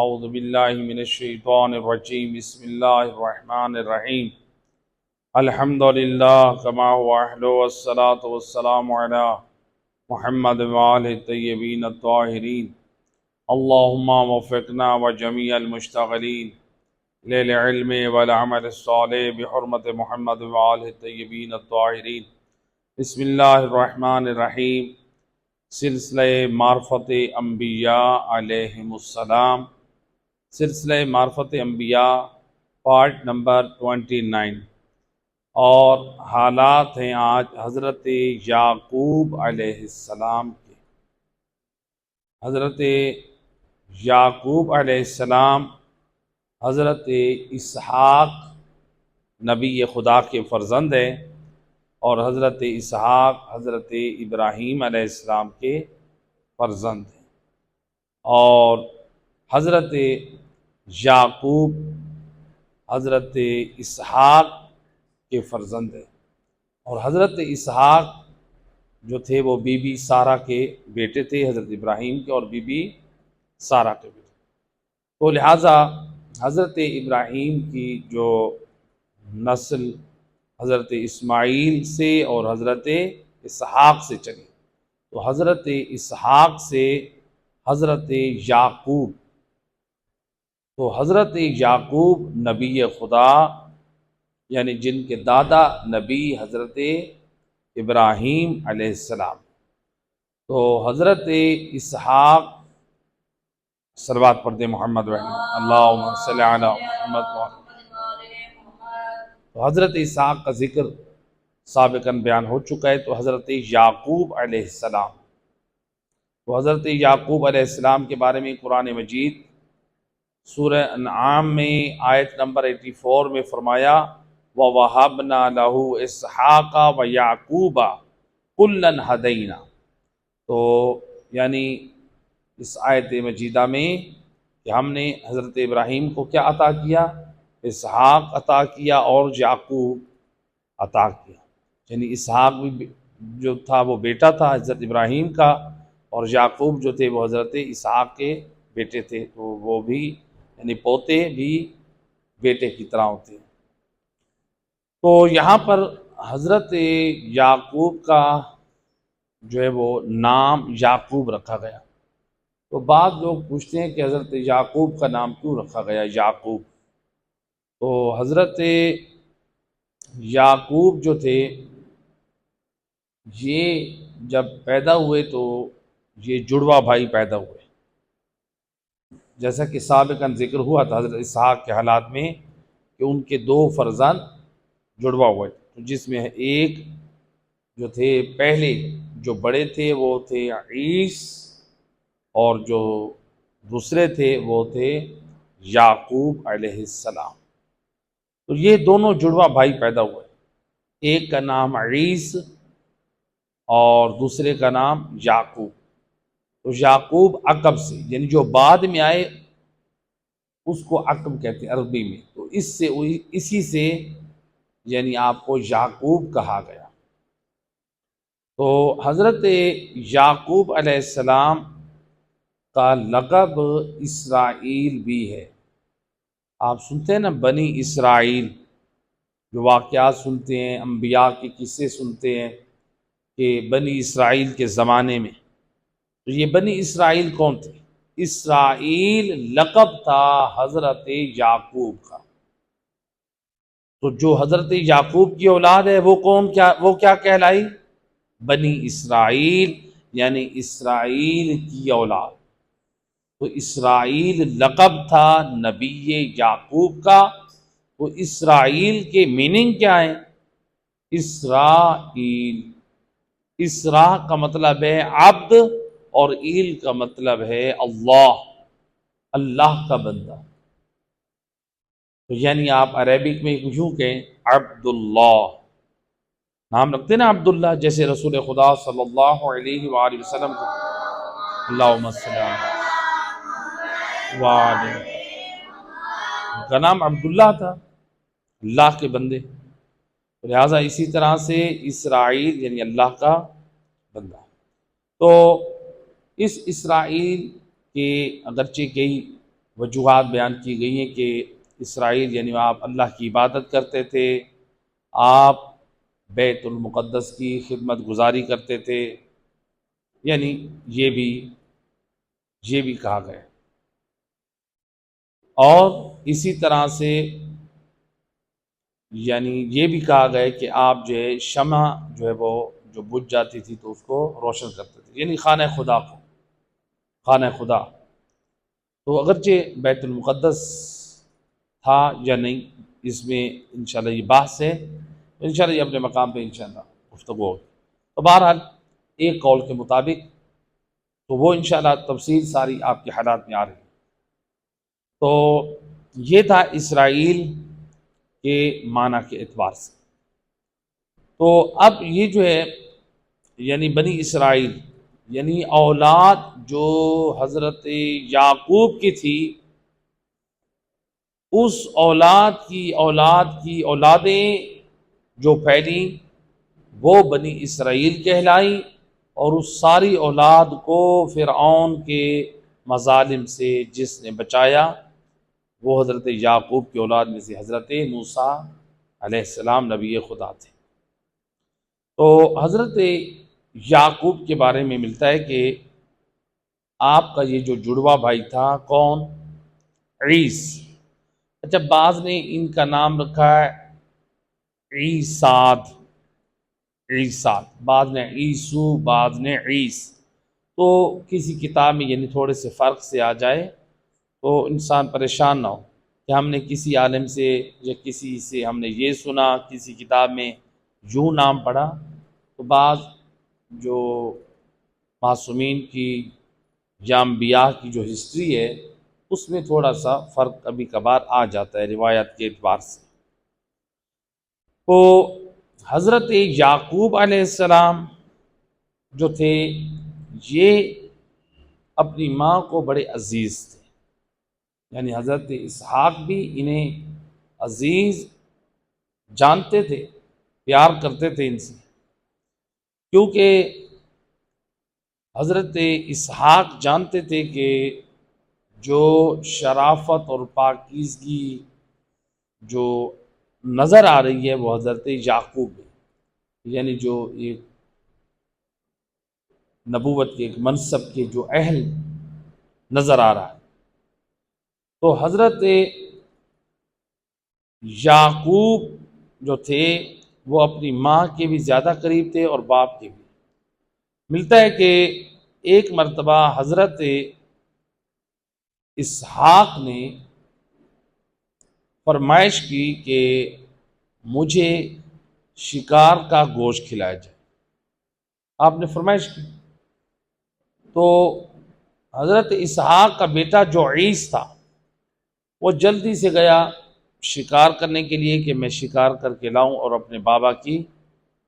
اعوذ باللہ من الشیطان الرجیم بسم اللہ الرحمن الرحیم الحمد للہ کما هو اہل والصلاة والسلام علی محمد وآلہ الطیبین الطاہرین اللہم وفقنا وجمیع المشتغلین للعلم والعمل الصالح بحرمت محمد وآلہ الطیبین الطاہرین بسم اللہ الرحمن الرحیم سلسلہ معرفت انبیاء علیہم السلام، سلسلہ معرفت انبیاء پارٹ نمبر 29، اور حالات ہیں آج حضرت یعقوب علیہ السلام کے۔ حضرت یعقوب علیہ السلام حضرت اسحاق نبی خدا کے فرزند ہیں، اور حضرت اسحاق حضرت ابراہیم علیہ السلام کے فرزند ہیں، اور حضرت یعقوب حضرت اسحاق کے فرزند ہیں، اور حضرت اسحاق جو تھے وہ بی بی سارہ کے بیٹے تھے، حضرت ابراہیم کے اور بی بی سارہ کے بیٹے، تو لہٰذا حضرت ابراہیم کی جو نسل حضرت اسماعیل سے اور حضرت اسحاق سے چلی، تو حضرت اسحاق سے حضرت یعقوب، تو حضرت یعقوب نبی خدا، یعنی جن کے دادا نبی حضرت ابراہیم علیہ السلام، تو حضرت اسحاق، صلوات پڑھتے محمد اللہم صلی علی محمد۔ تو حضرت اسحاق کا ذکر سابقاً بیان ہو چکا ہے، تو حضرت یعقوب علیہ السلام، تو حضرت یعقوب علیہ السلام کے بارے میں قرآن مجید سورہ انعام میں آیت نمبر 84 میں فرمایا وَوَهَبْنَا لَهُ إِسْحَاقَ وَيَعْقُوبَ كُلًّا هَدَيْنَا، تو یعنی اس آیت مجیدہ میں کہ ہم نے حضرت ابراہیم کو کیا عطا کیا؟ اسحاق عطا کیا اور یعقوب عطا کیا، یعنی اسحاق بھی جو تھا وہ بیٹا تھا حضرت ابراہیم کا، اور یعقوب جو تھے وہ حضرت اسحاق کے بیٹے تھے، تو وہ بھی یعنی پوتے بھی بیٹے کی طرح ہوتے ہیں۔ تو یہاں پر حضرت یعقوب کا جو ہے وہ نام یعقوب رکھا گیا، تو بعض لوگ پوچھتے ہیں کہ حضرت یعقوب کا نام کیوں رکھا گیا یعقوب؟ تو حضرت یعقوب جو تھے یہ جب پیدا ہوئے تو یہ جڑواں بھائی پیدا ہوئے، جیسا کہ سابقاً ذکر ہوا تھا حضرت اسحاق کے حالات میں کہ ان کے دو فرزند جڑواں ہوئے، جس میں ایک جو تھے پہلے جو بڑے تھے وہ تھے عیس، اور جو دوسرے تھے وہ تھے یعقوب علیہ السلام، تو یہ دونوں جڑواں بھائی پیدا ہوئے، ایک کا نام عیس اور دوسرے کا نام یعقوب، تو یعقوب عقب سے، یعنی جو بعد میں آئے اس کو عقب کہتے ہیں عربی میں، تو اسی سے یعنی آپ کو یعقوب کہا گیا۔ تو حضرت یعقوب علیہ السلام کا لقب اسرائیل بھی ہے۔ آپ سنتے ہیں نا بنی اسرائیل، جو واقعات سنتے ہیں، انبیاء کے قصے سنتے ہیں کہ بنی اسرائیل کے زمانے میں، تو یہ بنی اسرائیل کون تھے؟ اسرائیل لقب تھا حضرت یعقوب کا، تو جو حضرت یعقوب کی اولاد ہے وہ کیا کہلائی؟ بنی اسرائیل، یعنی اسرائیل کی اولاد، تو اسرائیل لقب تھا نبی یعقوب کا۔ تو اسرائیل کے میننگ کیا ہے؟ اسرائیل، اسرا کا مطلب ہے عبد، اور ایل کا مطلب ہے اللہ، اللہ کا بندہ، تو یعنی آپ عربک میں یوں کہیں عبداللہ، نام رکھتے نا عبداللہ، جیسے رسول خدا صلی اللہ علیہ وآلہ وسلم کو اللہم صلی اللہ وآلہ، ان کا نام عبداللہ تھا، اللہ کے بندے، لہٰذا اسی طرح سے اسرائیل یعنی اللہ کا بندہ۔ تو اس اسرائیل کے اگرچہ کئی وجوہات بیان کی گئی ہیں کہ اسرائیل یعنی آپ اللہ کی عبادت کرتے تھے، آپ بیت المقدس کی خدمت گزاری کرتے تھے، یعنی یہ بھی کہا گیا۔ اور اسی طرح سے یعنی یہ بھی کہا گیا کہ آپ جو ہے شمع جو ہے وہ جو بجھ جاتی تھی تو اس کو روشن کرتے تھے، یعنی خانہ خدا تو اگرچہ بیت المقدس تھا یا نہیں، اس میں انشاءاللہ یہ بحث ہے، انشاءاللہ یہ اپنے مقام پہ انشاءاللہ گفتگو ہوگی۔ تو بہرحال ایک قول کے مطابق تو وہ انشاءاللہ تفصیل ساری آپ کے حالات میں آ رہی ہے۔ تو یہ تھا اسرائیل کے معنی کے اعتبار سے۔ تو اب یہ جو ہے یعنی بنی اسرائیل یعنی اولاد جو حضرت یعقوب کی تھی، اس اولاد کی اولادیں جو پھیلی وہ بنی اسرائیل کہلائی، اور اس ساری اولاد کو فرعون کے مظالم سے جس نے بچایا وہ حضرت یعقوب کی اولاد میں سے حضرت موسیٰ علیہ السلام نبی خدا تھے۔ تو حضرت یعقوب کے بارے میں ملتا ہے کہ آپ کا یہ جو جڑوا بھائی تھا کون؟ عیس۔ اچھا، بعض نے ان کا نام رکھا ہے عیساد، بعض نے عیسو، بعض نے عیس۔ تو کسی کتاب میں یعنی تھوڑے سے فرق سے آ جائے تو انسان پریشان نہ ہو کہ ہم نے کسی عالم سے یا کسی سے ہم نے یہ سنا، کسی کتاب میں یوں نام پڑھا۔ تو بعض جو معصومین کی یا انبیاء کی جو ہسٹری ہے اس میں تھوڑا سا فرق کبھی کبھار آ جاتا ہے روایت کے اعتبار سے۔ تو حضرت یعقوب علیہ السلام جو تھے یہ اپنی ماں کو بڑے عزیز تھے، یعنی حضرت اسحاق بھی انہیں عزیز جانتے تھے، پیار کرتے تھے ان سے، کیونکہ حضرت اسحاق جانتے تھے کہ جو شرافت اور پاکیزگی جو نظر آ رہی ہے وہ حضرت یعقوب میں، یعنی جو ایک نبوت کے ایک منصب کے جو اہل نظر آ رہا ہے۔ تو حضرت یعقوب جو تھے وہ اپنی ماں کے بھی زیادہ قریب تھے اور باپ کے بھی۔ ملتا ہے کہ ایک مرتبہ حضرت اسحاق نے فرمائش کی کہ مجھے شکار کا گوشت کھلایا جائے، آپ نے فرمائش کی۔ تو حضرت اسحاق کا بیٹا جو عیس تھا وہ جلدی سے گیا شکار کرنے کے لیے کہ میں شکار کر کے لاؤں اور اپنے بابا کی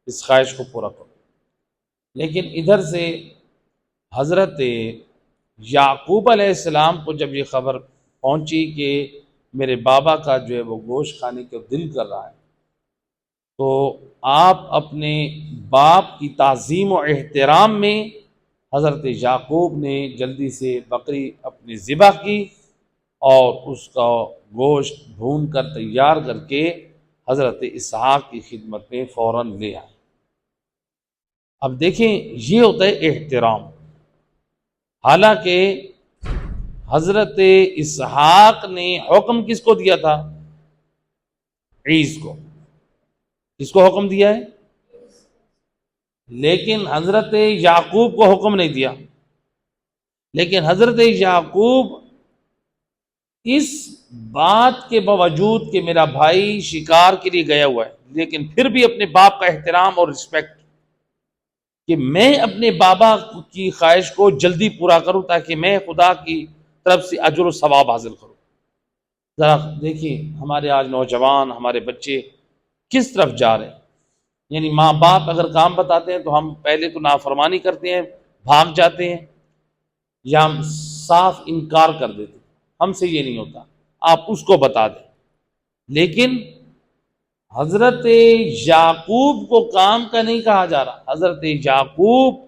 اس خواہش کو پورا کروں، لیکن ادھر سے حضرت یعقوب علیہ السلام کو جب یہ خبر پہنچی کہ میرے بابا کا جو ہے وہ گوشت کھانے کا دل کر رہا ہے، تو آپ اپنے باپ کی تعظیم و احترام میں حضرت یعقوب نے جلدی سے بکری اپنی ذبح کی اور اس کا گوشت بھون کر تیار کر کے حضرت اسحاق کی خدمت میں فوراً لے آئے۔ اب دیکھیں یہ ہوتا ہے احترام۔ حالانکہ حضرت اسحاق نے حکم کس کو دیا تھا؟ عیس کو۔ کس کو حکم دیا ہے؟ لیکن حضرت یعقوب کو حکم نہیں دیا۔ لیکن حضرت یعقوب اس بات کے باوجود کہ میرا بھائی شکار کے لیے گیا ہوا ہے، لیکن پھر بھی اپنے باپ کا احترام اور رسپیکٹ کہ میں اپنے بابا کی خواہش کو جلدی پورا کروں تاکہ میں خدا کی طرف سے اجر و ثواب حاصل کروں۔ ذرا دیکھیں ہمارے آج نوجوان، ہمارے بچے کس طرف جا رہے ہیں۔ یعنی ماں باپ اگر کام بتاتے ہیں تو ہم پہلے تو نافرمانی کرتے ہیں، بھاگ جاتے ہیں، یا ہم صاف انکار کر دیتے ہیں، ہم سے یہ نہیں ہوتا، آپ اس کو بتا دیں۔ لیکن حضرت یعقوب کو کام کا نہیں کہا جا رہا، حضرت یعقوب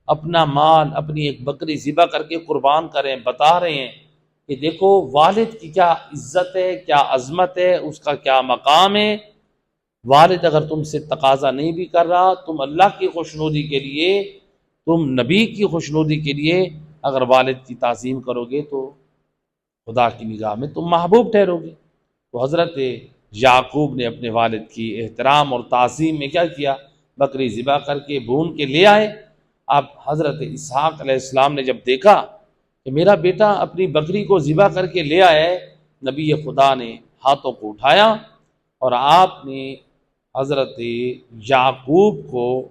اپنا مال، اپنی ایک بکری ذبح کر کے قربان کریں، بتا رہے ہیں کہ دیکھو والد کی کیا عزت ہے، کیا عظمت ہے، اس کا کیا مقام ہے۔ والد اگر تم سے تقاضا نہیں بھی کر رہا، تم اللہ کی خوشنودی کے لیے، تم نبی کی خوشنودی کے لیے اگر والد کی تعظیم کرو گے تو خدا کی نگاہ میں تم محبوب ٹھہرو گے۔ تو حضرت یعقوب نے اپنے والد کی احترام اور تعظیم میں کیا کیا؟ بکری ذبح کر کے بھون کے لے آئے۔ اب حضرت اسحاق علیہ السلام نے جب دیکھا کہ میرا بیٹا اپنی بکری کو ذبح کر کے لے آئے، نبی خدا نے ہاتھوں کو اٹھایا اور آپ نے حضرت یعقوب کو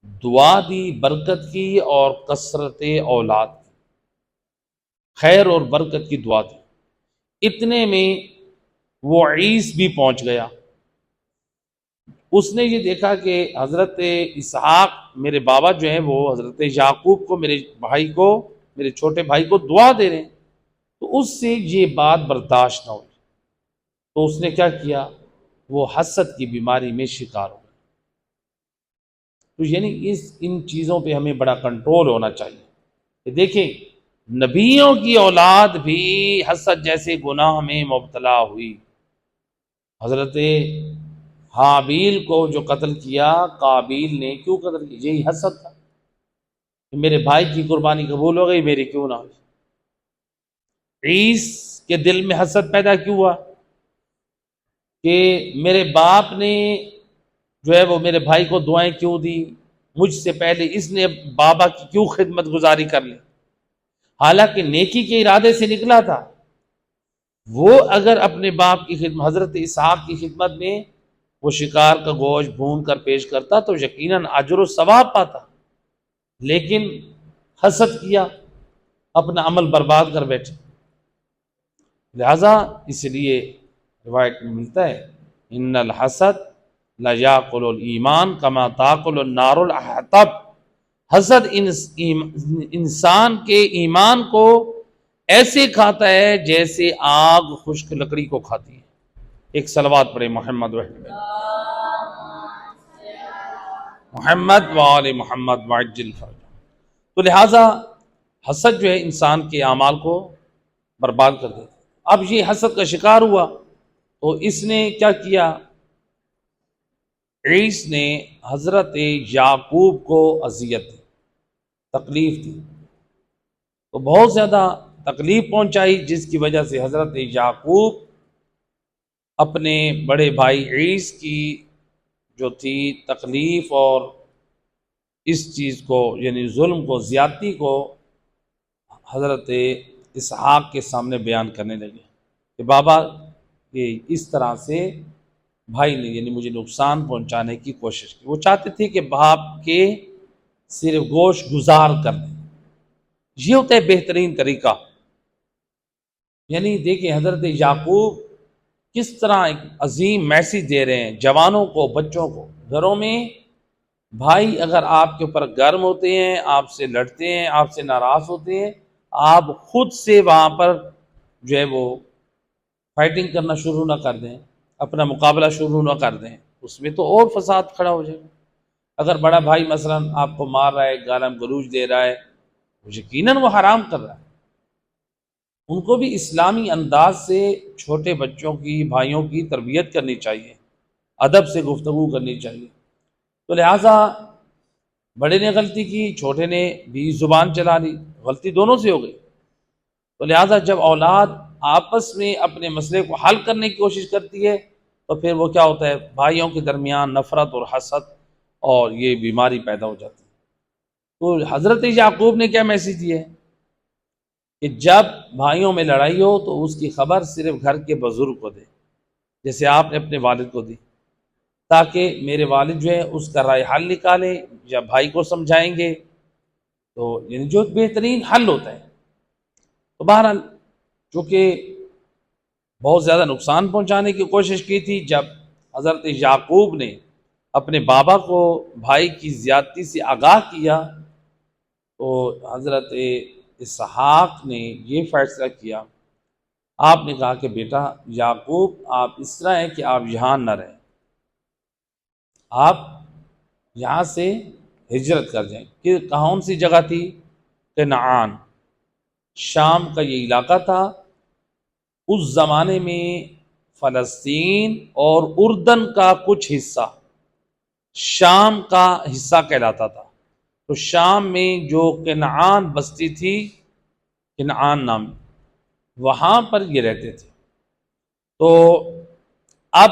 دعا دی برکت کی اور کثرت اولاد کی، خیر اور برکت کی دعا دی۔ اتنے میں وہ عیس بھی پہنچ گیا۔ اس نے یہ دیکھا کہ حضرت اسحاق میرے بابا جو ہیں وہ حضرت یعقوب کو، میرے بھائی کو، میرے چھوٹے بھائی کو دعا دے رہے ہیں، تو اس سے یہ بات برداشت نہ ہوئی، تو اس نے کیا کیا؟ وہ حسد کی بیماری میں شکار ہو گیا۔ تو یعنی ان چیزوں پہ ہمیں بڑا کنٹرول ہونا چاہیے کہ دیکھیں نبیوں کی اولاد بھی حسد جیسے گناہ میں مبتلا ہوئی۔ حضرت حابیل کو جو قتل کیا قابیل نے، کیوں قتل کیا؟ یہی حسد تھا کہ میرے بھائی کی قربانی قبول ہو گئی، میری کیوں نہ ہوئی۔ عیس کے دل میں حسد پیدا کیوں ہوا کہ میرے باپ نے جو ہے وہ میرے بھائی کو دعائیں کیوں دی، مجھ سے پہلے اس نے بابا کی کیوں خدمت گزاری کر لی، حالانکہ نیکی کے ارادے سے نکلا تھا۔ وہ اگر اپنے باپ کی خدمت، حضرت اسحاق کی خدمت میں وہ شکار کا گوشت بھون کر پیش کرتا تو یقیناً اجر و ثواب پاتا، لیکن حسد کیا، اپنا عمل برباد کر بیٹھے۔ لہذا اس لیے روایت میں ملتا ہے ان الحسد لیاکل الایمان کما تاکل النار الحطب، حسد انسان کے ایمان کو ایسے کھاتا ہے جیسے آگ خشک لکڑی کو کھاتی ہے۔ ایک صلوات پڑھے محمد محمد وآل محمد وعجل فرج۔ تو لہٰذا حسد جو ہے انسان کے اعمال کو برباد کر دیتا ہے۔ اب یہ حسد کا شکار ہوا تو اس نے کیا کیا؟ عیس نے حضرت یعقوب کو اذیت دی، تکلیف دی، تو بہت زیادہ تکلیف پہنچائی، جس کی وجہ سے حضرت یعقوب اپنے بڑے بھائی عیس کی جو تھی تکلیف اور اس چیز کو یعنی ظلم کو، زیادتی کو حضرت اسحاق کے سامنے بیان کرنے لگے کہ بابا یہ اس طرح سے بھائی نے یعنی مجھے نقصان پہنچانے کی کوشش کی۔ وہ چاہتے تھے کہ باپ کے صرف گوشت گزار کر دیں، یہ ہوتا ہے بہترین طریقہ۔ یعنی دیکھیں حضرت یعقوب کس طرح ایک عظیم میسیج دے رہے ہیں جوانوں کو، بچوں کو۔ گھروں میں بھائی اگر آپ کے اوپر گرم ہوتے ہیں، آپ سے لڑتے ہیں، آپ سے ناراض ہوتے ہیں، آپ خود سے وہاں پر جو ہے وہ فائٹنگ کرنا شروع نہ کر دیں، اپنا مقابلہ شروع نہ کر دیں، اس میں تو اور فساد کھڑا ہو جائے گا۔ اگر بڑا بھائی مثلا آپ کو مار رہا ہے، گالم گلوچ دے رہا ہے، یقیناً وہ حرام کر رہا ہے۔ ان کو بھی اسلامی انداز سے چھوٹے بچوں کی، بھائیوں کی تربیت کرنی چاہیے، ادب سے گفتگو کرنی چاہیے۔ تو لہٰذا بڑے نے غلطی کی، چھوٹے نے بھی زبان چلا لی، غلطی دونوں سے ہو گئی۔ تو لہٰذا جب اولاد آپس میں اپنے مسئلے کو حل کرنے کی کوشش کرتی ہے تو پھر وہ کیا ہوتا ہے؟ بھائیوں کے درمیان نفرت اور حسد اور یہ بیماری پیدا ہو جاتی ہے۔ تو حضرت یعقوب نے کیا میسیج دیا ہے کہ جب بھائیوں میں لڑائی ہو تو اس کی خبر صرف گھر کے بزرگ کو دے، جیسے آپ نے اپنے والد کو دی، تاکہ میرے والد جو ہے اس کا رائے حل نکالے یا بھائی کو سمجھائیں گے تو یعنی جو بہترین حل ہوتا ہے۔ تو بہرحال چونکہ بہت زیادہ نقصان پہنچانے کی کوشش کی تھی، جب حضرت یعقوب نے اپنے بابا کو بھائی کی زیادتی سے آگاہ کیا تو حضرت اسحاق نے یہ فیصلہ کیا، آپ نے کہا کہ بیٹا یعقوب آپ اس طرح ہیں کہ آپ یہاں نہ رہیں، آپ یہاں سے ہجرت کر جائیں۔ کہ کون سی جگہ تھی؟ کنعان۔ شام کا یہ علاقہ تھا، اس زمانے میں فلسطین اور اردن کا کچھ حصہ شام کا حصہ کہلاتا تھا۔ تو شام میں جو کنعان بستی تھی، کنعان نام، وہاں پر یہ رہتے تھے۔ تو اب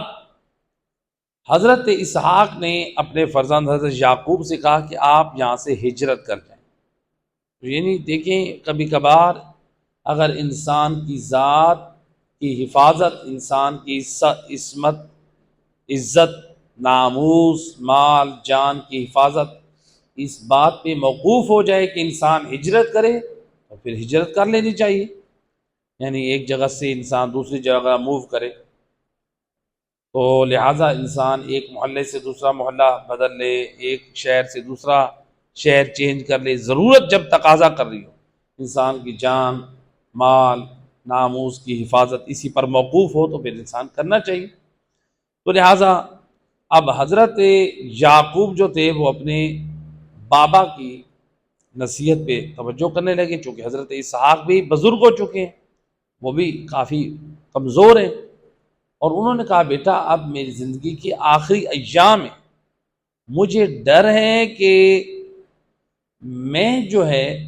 حضرت اسحاق نے اپنے فرزند حضرت یعقوب سے کہا کہ آپ یہاں سے ہجرت کر جائیں۔ یعنی دیکھیں، کبھی کبھار اگر انسان کی ذات کی حفاظت، انسان کی عصمت، عزت، ناموس، مال، جان کی حفاظت اس بات پہ موقوف ہو جائے کہ انسان ہجرت کرے، تو پھر ہجرت کر لینی چاہیے۔ یعنی ایک جگہ سے انسان دوسری جگہ موو کرے، تو لہٰذا انسان ایک محلے سے دوسرا محلہ بدل لے، ایک شہر سے دوسرا شہر چینج کر لے، ضرورت جب تقاضا کر رہی ہو، انسان کی جان، مال، ناموس کی حفاظت اسی پر موقوف ہو، تو پھر انسان کرنا چاہیے۔ تو لہٰذا اب حضرت یعقوب جو تھے وہ اپنے بابا کی نصیحت پہ توجہ کرنے لگے، چونکہ حضرت اسحاق بھی بزرگ ہو چکے ہیں، وہ بھی کافی کمزور ہیں، اور انہوں نے کہا بیٹا اب میری زندگی کے آخری ایام ہیں، مجھے ڈر ہے کہ میں جو ہے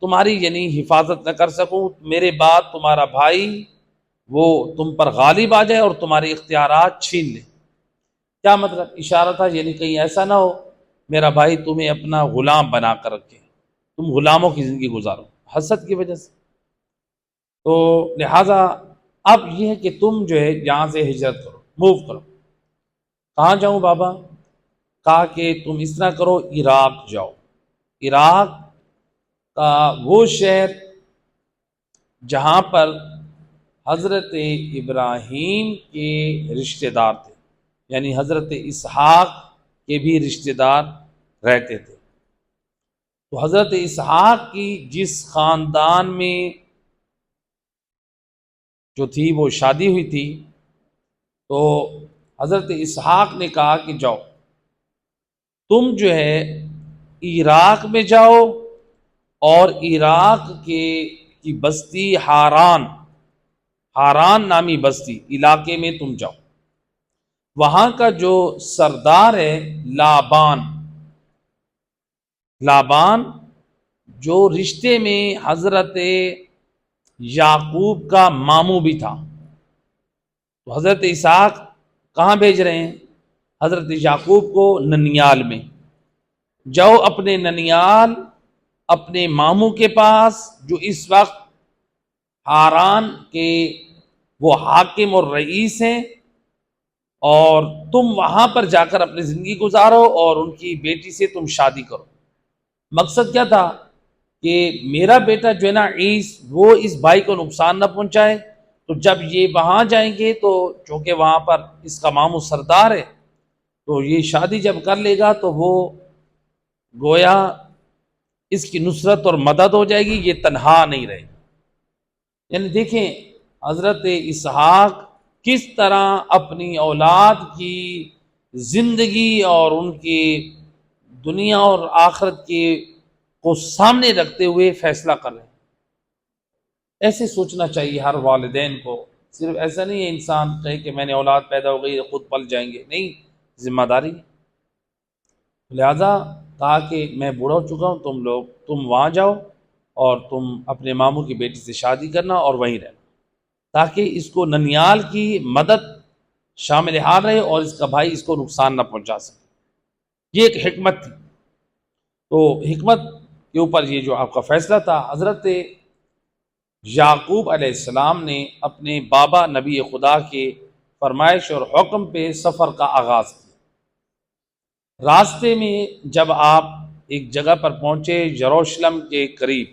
تمہاری یعنی حفاظت نہ کر سکوں، میرے بعد تمہارا بھائی وہ تم پر غالب آ جائے اور تمہارے اختیارات چھین لے۔ کیا مطلب؟ اشارہ تھا یعنی کہیں ایسا نہ ہو میرا بھائی تمہیں اپنا غلام بنا کر رکھے، تم غلاموں کی زندگی گزارو حسد کی وجہ سے۔ تو لہٰذا اب یہ ہے کہ تم جو ہے یہاں سے ہجرت کرو، موو کرو۔ کہاں جاؤں بابا؟ کہا کہ تم اس طرح کرو، عراق جاؤ۔ عراق کا وہ شہر جہاں پر حضرت ابراہیم کے رشتہ دار تھے، یعنی حضرت اسحاق کے بھی رشتہ دار رہتے تھے۔ تو حضرت اسحاق کی جس خاندان میں جو تھی وہ شادی ہوئی تھی، تو حضرت اسحاق نے کہا کہ جاؤ تم جو ہے عراق میں جاؤ، اور عراق کی بستی ہاران نامی بستی علاقے میں تم جاؤ، وہاں کا جو سردار ہے لابان جو رشتے میں حضرت یعقوب کا ماموں بھی تھا۔ تو حضرت اسحاق کہاں بھیج رہے ہیں؟ حضرت یعقوب کو ننیال میں، جاؤ اپنے ننیال اپنے ماموں کے پاس جو اس وقت ہاران کے وہ حاکم اور رئیس ہیں، اور تم وہاں پر جا کر اپنی زندگی گزارو اور ان کی بیٹی سے تم شادی کرو۔ مقصد کیا تھا کہ میرا بیٹا جو ہے نا عیس، وہ اس بھائی کو نقصان نہ پہنچائے، تو جب یہ وہاں جائیں گے تو چونکہ وہاں پر اس کا ماموں سردار ہے، تو یہ شادی جب کر لے گا تو وہ گویا اس کی نصرت اور مدد ہو جائے گی، یہ تنہا نہیں رہے گا۔ یعنی دیکھیں حضرت اسحاق کس طرح اپنی اولاد کی زندگی اور ان کی دنیا اور آخرت کی کو سامنے رکھتے ہوئے فیصلہ کر رہے ہیں۔ ایسے سوچنا چاہیے ہر والدین کو، صرف ایسا نہیں ہے انسان کہے کہ میں نے اولاد پیدا ہو گئی خود پل جائیں گے، نہیں، ذمہ داری۔ لہذا کہا کہ میں بوڑھا ہو چکا ہوں، تم وہاں جاؤ اور تم اپنے ماموں کی بیٹی سے شادی کرنا اور وہیں رہنا، تاکہ اس کو ننیال کی مدد شامل حال رہے اور اس کا بھائی اس کو نقصان نہ پہنچا سکے۔ یہ ایک حکمت تھی۔ تو حکمت کے اوپر یہ جو آپ کا فیصلہ تھا، حضرت یعقوب علیہ السلام نے اپنے بابا نبی خدا کے فرمائش اور حکم پہ سفر کا آغاز کیا۔ راستے میں جب آپ ایک جگہ پر پہنچے، یروشلم کے قریب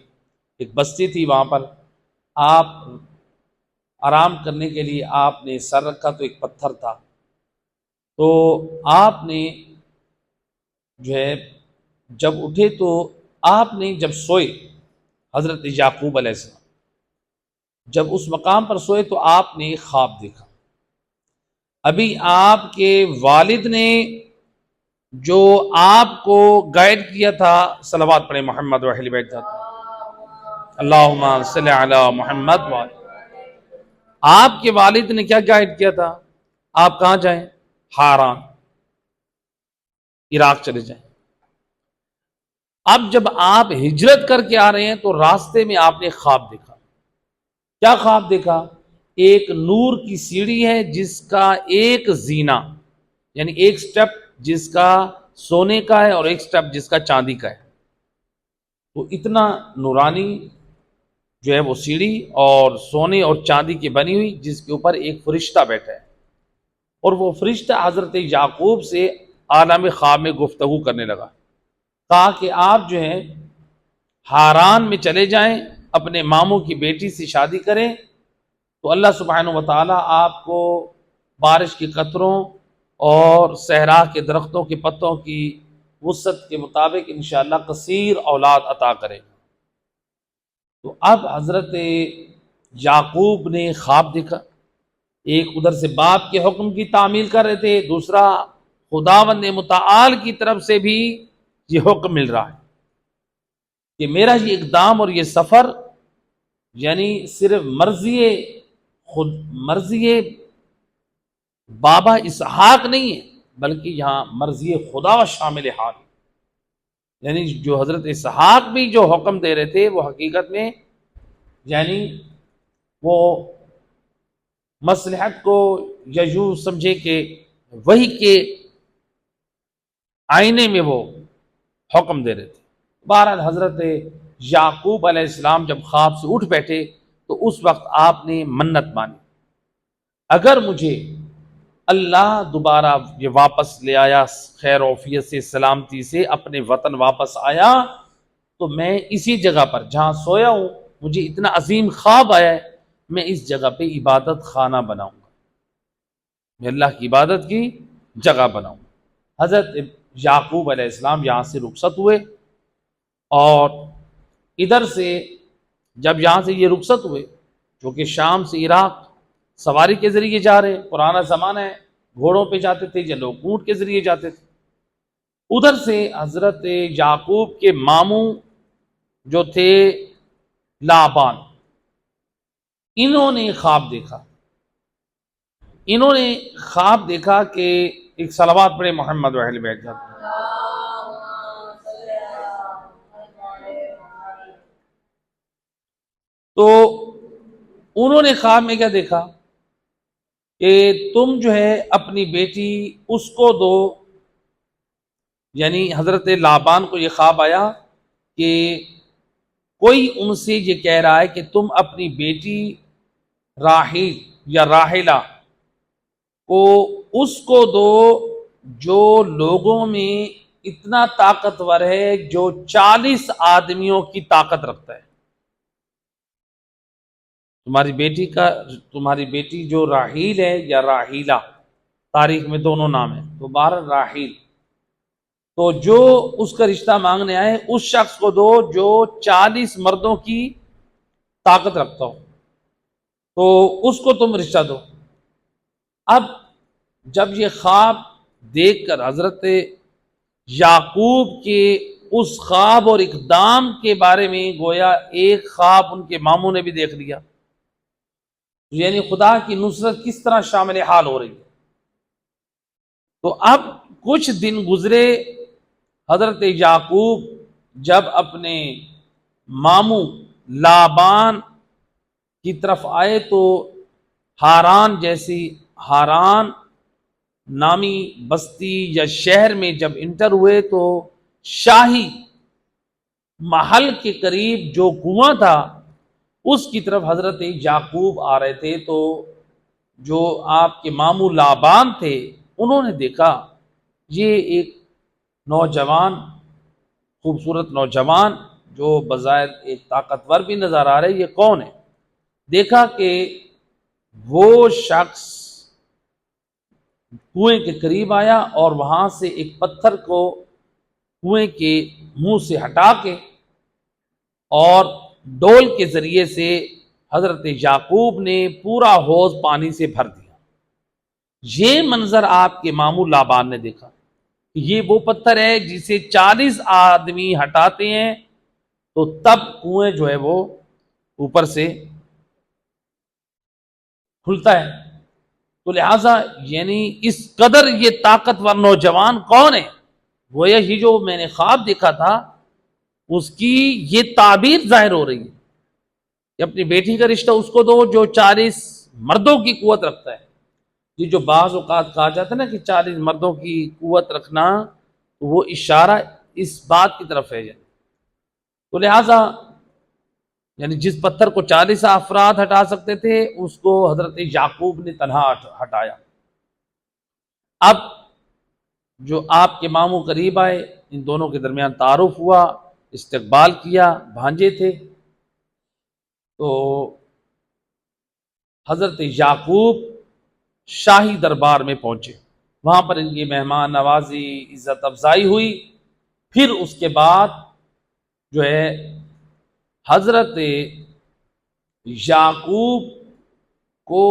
ایک بستی تھی، وہاں پر آپ آرام کرنے کے لیے آپ نے سر رکھا تو ایک پتھر تھا، تو آپ نے جو ہے جب اٹھے تو آپ نے جب سوئے، حضرت یعقوب علیہ السلام جب اس مقام پر سوئے تو آپ نے خواب دیکھا۔ ابھی آپ کے والد نے جو آپ کو گائیڈ کیا تھا، صلوات پڑھیں محمد و اہل بیت، اللہم صلی علی محمد وعلی۔ آپ کے والد نے کیا گائیڈ کیا تھا؟ آپ کہاں جائیں؟ ہاران، عراق چلے جائیں۔ اب جب آپ ہجرت کر کے آ رہے ہیں تو راستے میں آپ نے خواب دیکھا۔ کیا خواب دیکھا؟ ایک نور کی سیڑھی ہے جس کا ایک زینہ، یعنی ایک سٹیپ جس کا سونے کا ہے اور ایک سٹیپ جس کا چاندی کا ہے، تو اتنا نورانی جو ہے وہ سیڑھی اور سونے اور چاندی کی بنی ہوئی، جس کے اوپر ایک فرشتہ بیٹھا ہے، اور وہ فرشتہ حضرت یعقوب سے عالم خواب میں گفتگو کرنے لگا، کہا کہ آپ جو ہیں ہاران میں چلے جائیں، اپنے ماموں کی بیٹی سے شادی کریں، تو اللہ سبحانہ وتعالی آپ کو بارش کے قطروں اور صحرا کے درختوں کے پتوں کی وسعت کے مطابق انشاءاللہ کثیر اولاد عطا کرے گا۔ تو اب حضرت یعقوب نے خواب دیکھا، ایک ادھر سے باپ کے حکم کی تعمیل کر رہے تھے، دوسرا خداوند متعال کی طرف سے بھی یہ حکم مل رہا ہے کہ میرا یہ اقدام اور یہ سفر یعنی صرف مرضی بابا اسحاق نہیں ہے، بلکہ یہاں مرضی خدا شامل حال، یعنی جو حضرت اسحاق بھی جو حکم دے رہے تھے وہ حقیقت میں یعنی وہ مصلحت کو یا یوں سمجھے کہ وہی کے آئینے میں وہ حکم دے رہے تھے۔ بہرحال حضرت یعقوب علیہ السلام جب خواب سے اٹھ بیٹھے تو اس وقت آپ نے منت مانی، اگر مجھے اللہ دوبارہ یہ واپس لے آیا خیر وعافیت سے، سلامتی سے اپنے وطن واپس آیا، تو میں اسی جگہ پر جہاں سویا ہوں، مجھے اتنا عظیم خواب آیا ہے، میں اس جگہ پہ عبادت خانہ بناؤں گا، میں اللہ کی عبادت کی جگہ بناؤں گا۔ حضرت یعقوب علیہ السلام یہاں سے رخصت ہوئے، اور ادھر سے جب یہاں سے یہ رخصت ہوئے، چونکہ شام سے عراق سواری کے ذریعے جا رہے، پرانا زمانہ ہے، گھوڑوں پہ جاتے تھے یا لوگ اونٹ کے ذریعے جاتے تھے، ادھر سے حضرت یعقوب کے ماموں جو تھے لابان، انہوں نے خواب دیکھا کہ ایک صلوات پڑھے محمد و اہل بیت جاتے، تو انہوں نے خواب میں کیا دیکھا کہ تم جو ہے اپنی بیٹی اس کو دو، یعنی حضرت لابان کو یہ خواب آیا کہ کوئی ان سے یہ کہہ رہا ہے کہ تم اپنی بیٹی راحیل یا راحلہ کو اس کو دو جو لوگوں میں اتنا طاقتور ہے جو 40 آدمیوں کی طاقت رکھتا ہے۔ تمہاری بیٹی جو راحیل ہے یا راحیلہ، تاریخ میں دونوں نام ہیں، تو بہرحال راحیل، تو جو اس کا رشتہ مانگنے آئے اس شخص کو دو جو 40 مردوں کی طاقت رکھتا ہو، تو اس کو تم رشتہ دو۔ اب جب یہ خواب دیکھ کر حضرت یعقوب کے اس خواب اور اقدام کے بارے میں گویا ایک خواب ان کے ماموں نے بھی دیکھ لیا، یعنی خدا کی نصرت کس طرح شامل حال ہو رہی ہے۔ تو اب کچھ دن گزرے، حضرت یعقوب جب اپنے ماموں لابان کی طرف آئے تو ہاران نامی بستی یا شہر میں جب انٹر ہوئے تو شاہی محل کے قریب جو کنواں تھا اس کی طرف حضرت یعقوب آ رہے تھے، تو جو آپ کے ماموں لابان تھے انہوں نے دیکھا یہ ایک نوجوان، خوبصورت نوجوان جو بظاہر ایک طاقتور بھی نظر آ رہے، یہ کون ہے؟ دیکھا کہ وہ شخص کنویں کے قریب آیا اور وہاں سے ایک پتھر کو کنویں کے منہ سے ہٹا کے اور ڈول کے ذریعے سے حضرت یعقوب نے پورا حوض پانی سے بھر دیا۔ یہ منظر آپ کے ماموں لابان نے دیکھا کہ یہ وہ پتھر ہے جسے 40 آدمی ہٹاتے ہیں تو تب کنویں جو ہے وہ اوپر سے کھلتا ہے. تو لہٰذا یعنی اس قدر یہ طاقتور نوجوان کون ہے؟ گویا یہ جو میں نے خواب دیکھا تھا اس کی یہ تعبیر ظاہر ہو رہی ہے کہ اپنی بیٹی کا رشتہ اس کو دو جو 40 مردوں کی قوت رکھتا ہے. یہ جو بعض اوقات کہا جاتا ہے نا کہ 40 مردوں کی قوت رکھنا، تو وہ اشارہ اس بات کی طرف ہے. تو لہٰذا یعنی جس پتھر کو 40 افراد ہٹا سکتے تھے اس کو حضرت یعقوب نے تنہا ہٹایا. اب جو آپ کے ماموں قریب آئے، ان دونوں کے درمیان تعارف ہوا، استقبال کیا، بھانجے تھے. تو حضرت یعقوب شاہی دربار میں پہنچے، وہاں پر ان کی مہمان نوازی، عزت افزائی ہوئی. پھر اس کے بعد جو ہے حضرت یعقوب کو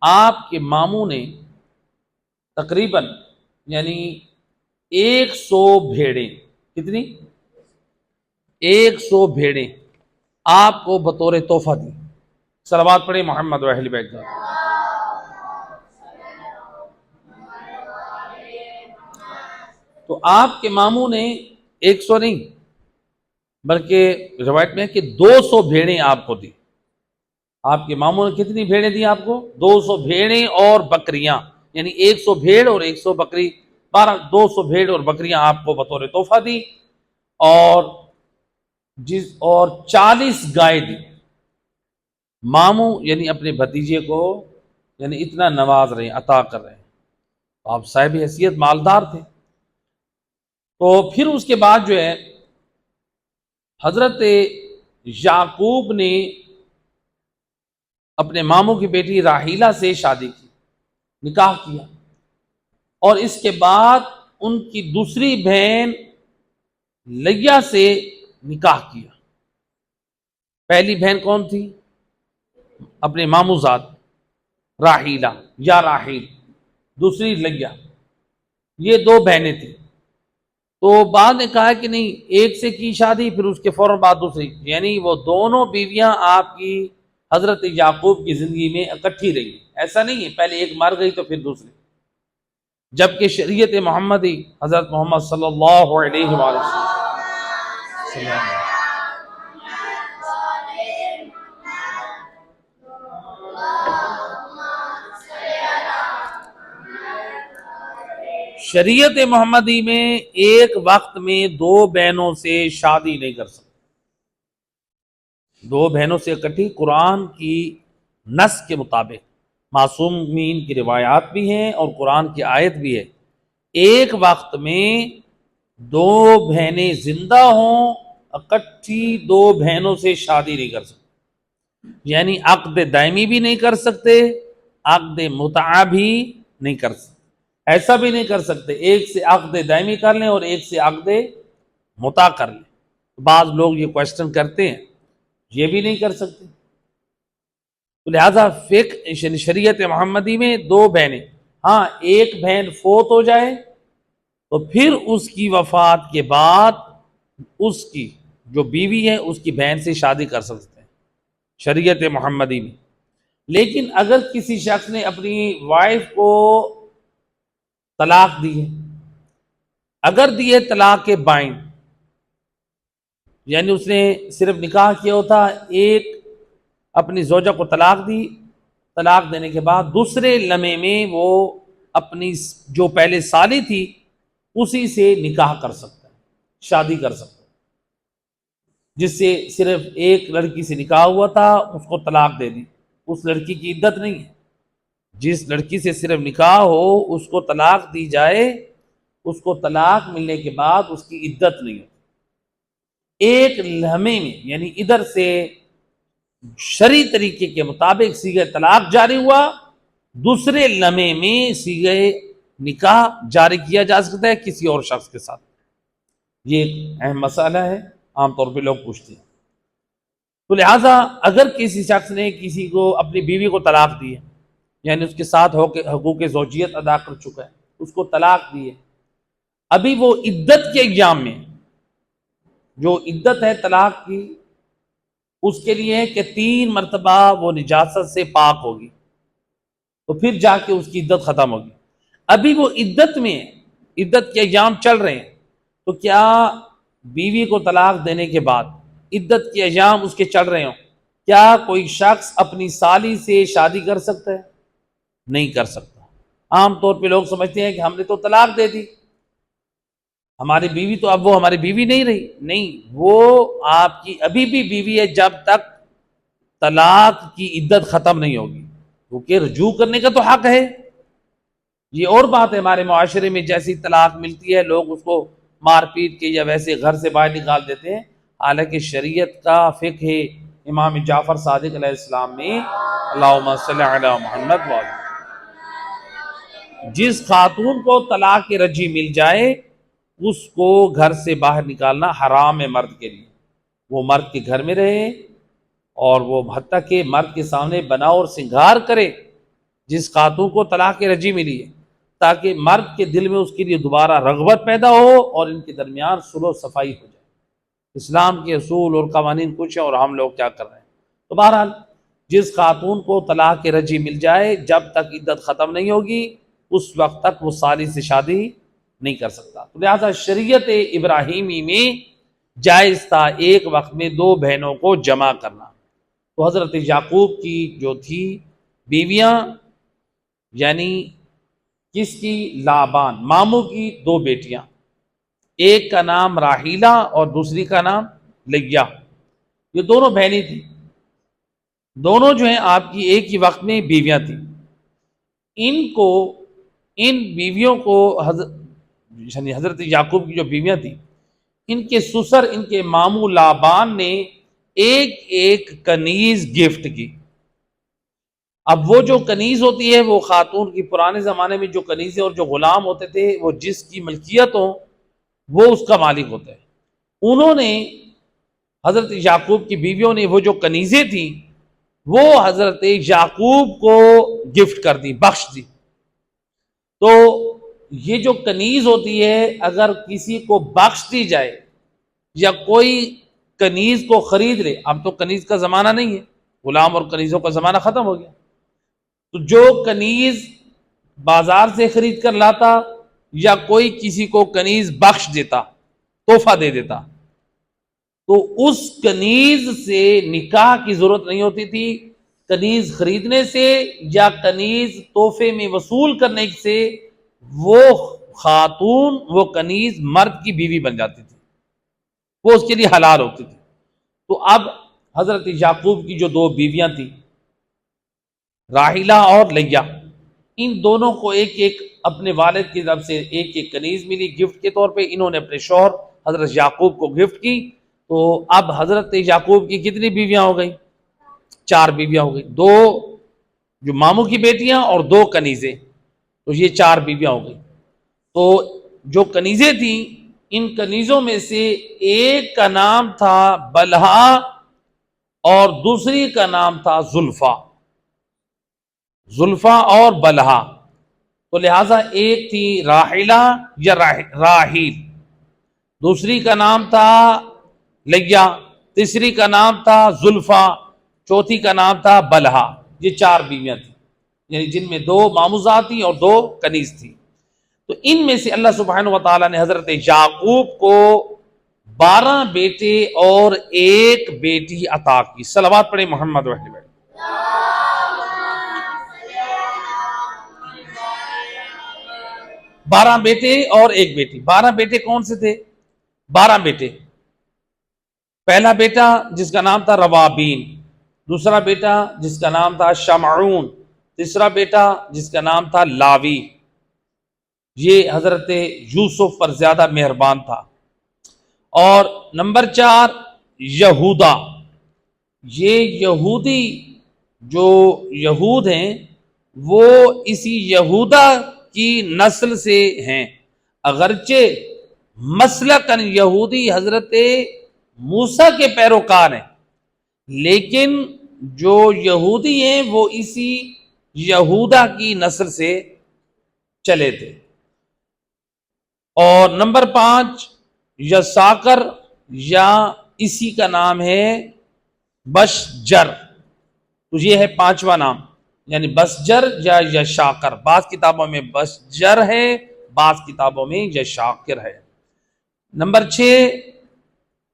آپ کے ماموں نے تقریباً یعنی 100 بھیڑیں، کتنی؟ 100 بھیڑیں آپ کو بطور تحفہ دی. صلوات پڑھیں محمد و اہل بیت کا. تو آپ کے ماموں نے 100 نہیں بلکہ روایت میں ہے کہ 200 بھیڑیں آپ کو دی. آپ کے ماموں نے کتنی بھیڑیں دی آپ کو؟ 200 بھیڑیں اور بکریاں، یعنی 100 بھیڑ اور 100 بکری، 200 بھیڑ اور بکریاں آپ کو بطور تحفہ دی. اور 40 گائے دی. ماموں یعنی اپنے بھتیجے کو یعنی اتنا نواز رہے ہیں، عطا کر رہے ہیں. آپ صاحب حیثیت مالدار تھے. تو پھر اس کے بعد جو ہے حضرت یعقوب نے اپنے ماموں کی بیٹی راحیلہ سے شادی کی، نکاح کیا. اور اس کے بعد ان کی دوسری بہن لیا سے نکاح کیا. پہلی بہن کون تھی؟ اپنے ماموں زاد راحیلہ یا راحیل، دوسری لیا. یہ 2 بہنیں تھیں. تو بعد نے کہا کہ نہیں، ایک سے کی شادی پھر اس کے فوراً بعد دوسری، یعنی وہ دونوں بیویاں آپ کی حضرت یعقوب کی زندگی میں اکٹھی رہی. ایسا نہیں ہے پہلے ایک مر گئی تو پھر دوسری. جبکہ شریعت محمدی حضرت محمد صلی اللہ علیہ وآلہ وسلم شریعت محمدی میں ایک وقت میں 2 بہنوں سے شادی نہیں کر سکتے. 2 بہنوں سے اکٹھی قرآن کی نص کے مطابق، معصومین کی روایات بھی ہیں اور قرآن کی آیت بھی ہے، ایک وقت میں 2 بہنیں زندہ ہوں اکٹھی 2 بہنوں سے شادی نہیں کر سکتے. یعنی عقد دائمی بھی نہیں کر سکتے، عقد متعہ بھی نہیں کر سکتے. ایسا بھی نہیں کر سکتے ایک سے عقد دائمی کر لیں اور ایک سے عقد متعہ کر لیں. بعض لوگ یہ کوشچن کرتے ہیں، یہ بھی نہیں کر سکتے. تو لہذا فقہ شریعت محمدی میں 2 بہنیں، ہاں ایک بہن فوت ہو جائے تو پھر اس کی وفات کے بعد اس کی جو بیوی ہے اس کی بہن سے شادی کر سکتے ہیں شریعت محمدی میں. لیکن اگر کسی شخص نے اپنی وائف کو طلاق دی ہے، اگر دی ہے طلاق کے بائن، یعنی اس نے صرف نکاح کیا ہوتا، ایک اپنی زوجہ کو طلاق دی، طلاق دینے کے بعد دوسرے لمحے میں وہ اپنی جو پہلے سالی تھی اسی سے نکاح کر سکتا ہے، شادی کر سکتا ہے. جس سے صرف ایک لڑکی سے نکاح ہوا تھا اس کو طلاق دے دی، اس لڑکی کی عدت نہیں ہے. جس لڑکی سے صرف نکاح ہو اس کو طلاق دی جائے، اس کو طلاق ملنے کے بعد اس کی عدت نہیں ہے. ایک لمحے میں یعنی ادھر سے شرعی طریقے کے مطابق صیغہ طلاق جاری ہوا، دوسرے لمحے میں صیغہ نکاح جاری کیا جا سکتا ہے کسی اور شخص کے ساتھ. یہ ایک اہم مسئلہ ہے، عام طور پہ لوگ پوچھتے ہیں. تو لہٰذا اگر کسی شخص نے کسی کو اپنی بیوی کو طلاق دی ہے، یعنی اس کے ساتھ حقوق زوجیت ادا کر چکا ہے، اس کو طلاق دی ہے، ابھی وہ عدت کے ایام میں، جو عدت ہے طلاق کی اس کے لیے کہ 3 مرتبہ وہ نجاست سے پاک ہوگی، تو پھر جا کے اس کی عدت ختم ہوگی۔ ابھی وہ عدت میں ہے، عدت کے ایام چل رہے ہیں، تو کیا بیوی کو طلاق دینے کے بعد عدت کے ایام اس کے چل رہے ہوں، کیا کوئی شخص اپنی سالی سے شادی کر سکتا ہے؟ نہیں کر سکتا۔ عام طور پہ لوگ سمجھتے ہیں کہ ہم نے تو طلاق دے دی، ہماری بیوی تو اب وہ ہماری بیوی نہیں رہی۔ نہیں، وہ آپ کی ابھی بھی بیوی ہے جب تک طلاق کی عدت ختم نہیں ہوگی، کیونکہ رجوع کرنے کا تو حق ہے۔ یہ اور بات ہے، ہمارے معاشرے میں جیسی طلاق ملتی ہے لوگ اس کو مار پیٹ کے یا ویسے گھر سے باہر نکال دیتے ہیں، حالانکہ شریعت کا فقہ ہے امام جعفر صادق علیہ السلام نے اللہم صلی علی محمد وعلی، جس خاتون کو طلاق رجعی مل جائے اس کو گھر سے باہر نکالنا حرام ہے مرد کے لیے، وہ مرد کے گھر میں رہے اور وہ حتیٰ کہ مرد کے سامنے بنا اور سنگار کرے جس خاتون کو طلاق رجعی ملی ہے، تاکہ مرد کے دل میں اس کے لیے دوبارہ رغبت پیدا ہو اور ان کے درمیان صلح و صفائی ہو جائے۔ اسلام کے اصول اور قوانین کچھ ہیں اور ہم لوگ کیا کر رہے ہیں۔ تو بہرحال جس خاتون کو طلاق رجعی مل جائے جب تک عدت ختم نہیں ہوگی اس وقت تک وہ سالی سے شادی نہیں کر سکتا۔ تو لہٰذا شریعت ابراہیمی میں جائز تھا ایک وقت میں 2 بہنوں کو جمع کرنا۔ تو حضرت یعقوب کی جو تھی بیویاں، یعنی کس کی؟ لابان، ماموں کی 2 بیٹیاں، ایک کا نام راحیلہ اور دوسری کا نام لیا، یہ دونوں بہنیں تھیں، دونوں جو ہیں آپ کی ایک ہی وقت میں بیویاں تھیں۔ ان بیویوں کو حضرت یعقوب کی جو بیویاں تھیں ان کے سسر، ان کے ماموں لابان نے ایک ایک کنیز گفٹ کی۔ اب وہ جو کنیز ہوتی ہے وہ خاتون کی، پرانے زمانے میں جو کنیزیں اور جو غلام ہوتے تھے وہ جس کی ملکیت ہو وہ اس کا مالک ہوتا ہے۔ انہوں نے حضرت یعقوب کی بیویوں نے وہ جو کنیزیں تھیں وہ حضرت یعقوب کو گفٹ کر دی، بخش دی۔ تو یہ جو کنیز ہوتی ہے اگر کسی کو بخش دی جائے یا کوئی کنیز کو خرید لے، اب تو کنیز کا زمانہ نہیں ہے، غلام اور کنیزوں کا زمانہ ختم ہو گیا، تو جو کنیز بازار سے خرید کر لاتا یا کوئی کسی کو کنیز بخش دیتا، تحفہ دے دیتا، تو اس کنیز سے نکاح کی ضرورت نہیں ہوتی تھی۔ کنیز خریدنے سے یا کنیز تحفے میں وصول کرنے سے وہ خاتون، وہ کنیز مرد کی بیوی بن جاتی تھی، وہ اس کے لیے حلال ہوتی تھی۔ تو اب حضرت یعقوب کی جو 2 بیویاں تھیں راحیلہ اور لیا، ان دونوں کو ایک ایک اپنے والد کی طرف سے ایک ایک کنیز ملی گفٹ کے طور پہ، انہوں نے اپنے شوہر حضرت یعقوب کو گفٹ کی۔ تو اب حضرت یعقوب کی کتنی بیویاں ہو گئی؟ 4 بیویاں ہو گئی، 2 جو ماموں کی بیٹیاں اور 2 کنیزیں، تو یہ 4 بیویاں ہو گئی۔ تو جو کنیزیں تھیں ان کنیزوں میں سے ایک کا نام تھا بلہا اور دوسری کا نام تھا زلفا، زلفا اور بلہا، تو لہٰذا ایک تھی راحیلہ یا راحیل، دوسری کا نام تھا لیا، تیسری کا نام تھا زلفا، چوتھی کا نام تھا بلہا۔ یہ 4 بیویاں تھیں، یعنی جن میں 2 ماموزات تھیں اور 2 کنیز تھی۔ تو ان میں سے اللہ سبحانہ و تعالیٰ نے حضرت یعقوب کو 12 بیٹے اور 1 بیٹی عطا کی۔ صلوات پڑھیں محمد و اہل بیت۔ 12 بیٹے اور 1 بیٹی۔ 12 بیٹے کون سے تھے؟ 12 بیٹے، پہلا بیٹا جس کا نام تھا روابین، دوسرا بیٹا جس کا نام تھا شمعون، تیسرا بیٹا جس کا نام تھا لاوی۔ یہ حضرت یوسف پر زیادہ مہربان تھا۔ اور نمبر 4 یہودا، یہ یہودی جو یہود ہیں وہ اسی یہودا کی نسل سے ہیں، اگرچہ مسلکاً یہودی حضرت موسیٰ کے پیروکار ہیں، لیکن جو یہودی ہیں وہ اسی یہودا کی نسل سے چلے تھے۔ اور نمبر 5 یساکر، یا اسی کا نام ہے بشجر، تو یہ ہے پانچواں نام، یعنی بسجر یا شاکر، بعض کتابوں میں بسجر ہے، بعض کتابوں میں یہ شاکر ہے۔ نمبر 6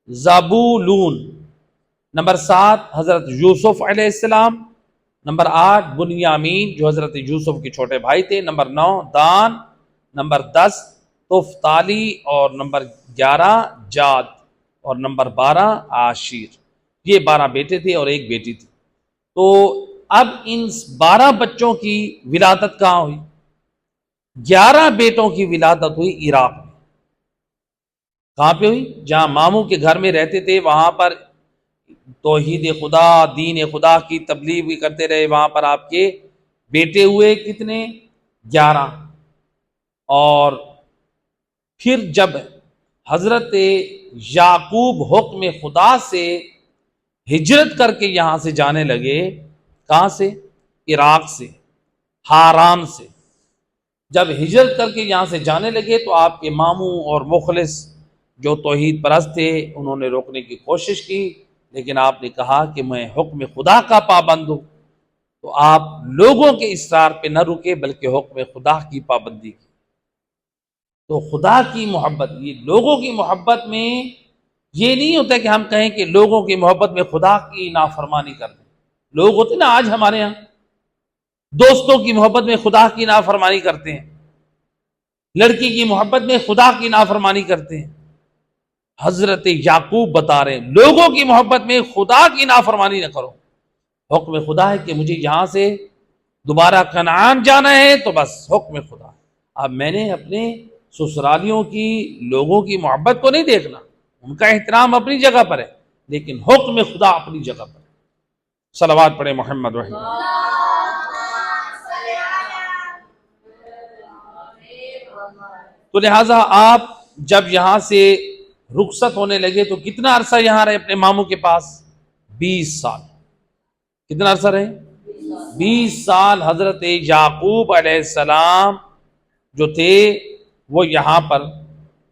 زابولون، نمبر 7 حضرت یوسف علیہ السلام، نمبر 8 بنیامین جو حضرت یوسف کے چھوٹے بھائی تھے، نمبر 9 دان، نمبر 10 تفتالی، اور نمبر 11 جاد، اور نمبر 12 عاشیر۔ یہ 12 بیٹے تھے اور ایک بیٹی تھی۔ تو اب ان 12 بچوں کی ولادت کہاں ہوئی؟ 11 بیٹوں کی ولادت ہوئی عراق میں۔ کہاں پہ ہوئی؟ جہاں ماموں کے گھر میں رہتے تھے، وہاں پر توحید خدا، دین خدا کی تبلیغ بھی کرتے رہے، وہاں پر آپ کے بیٹے ہوئے کتنے؟ 11۔ اور پھر جب حضرت یعقوب حکم خدا سے ہجرت کر کے یہاں سے جانے لگے، کہاں سے؟ عراق سے، ہاران سے۔ جب ہجرت کر کے یہاں سے جانے لگے تو آپ کے ماموں اور مخلص جو توحید پرست تھے انہوں نے روکنے کی کوشش کی، لیکن آپ نے کہا کہ میں حکم خدا کا پابند ہوں، تو آپ لوگوں کے اصرار پہ نہ رکے بلکہ حکم خدا کی پابندی کی۔ تو خدا کی محبت، یہ لوگوں کی محبت میں یہ نہیں ہوتا کہ ہم کہیں کہ لوگوں کی محبت میں خدا کی نافرمانی کر دیں۔ لوگ ہوتے نا آج ہمارے ہاں دوستوں کی محبت میں خدا کی نافرمانی کرتے ہیں، لڑکی کی محبت میں خدا کی نافرمانی کرتے ہیں۔ حضرت یعقوب بتا رہے ہیں لوگوں کی محبت میں خدا کی نافرمانی نہ کرو۔ حکم خدا ہے کہ مجھے یہاں سے دوبارہ کنعان جانا ہے، تو بس حکم خدا۔ اب میں نے اپنے سسرالیوں کی، لوگوں کی محبت کو نہیں دیکھنا، ان کا احترام اپنی جگہ پر ہے، لیکن حکم خدا اپنی جگہ پر ہے۔ صلوات پڑھے محمد رحمہ۔ تو لہٰذا آپ جب یہاں سے رخصت ہونے لگے تو کتنا عرصہ یہاں رہے اپنے ماموں کے پاس؟ 20 سال۔ کتنا عرصہ رہے؟ 20 سال حضرت یعقوب علیہ السلام جو تھے وہ یہاں پر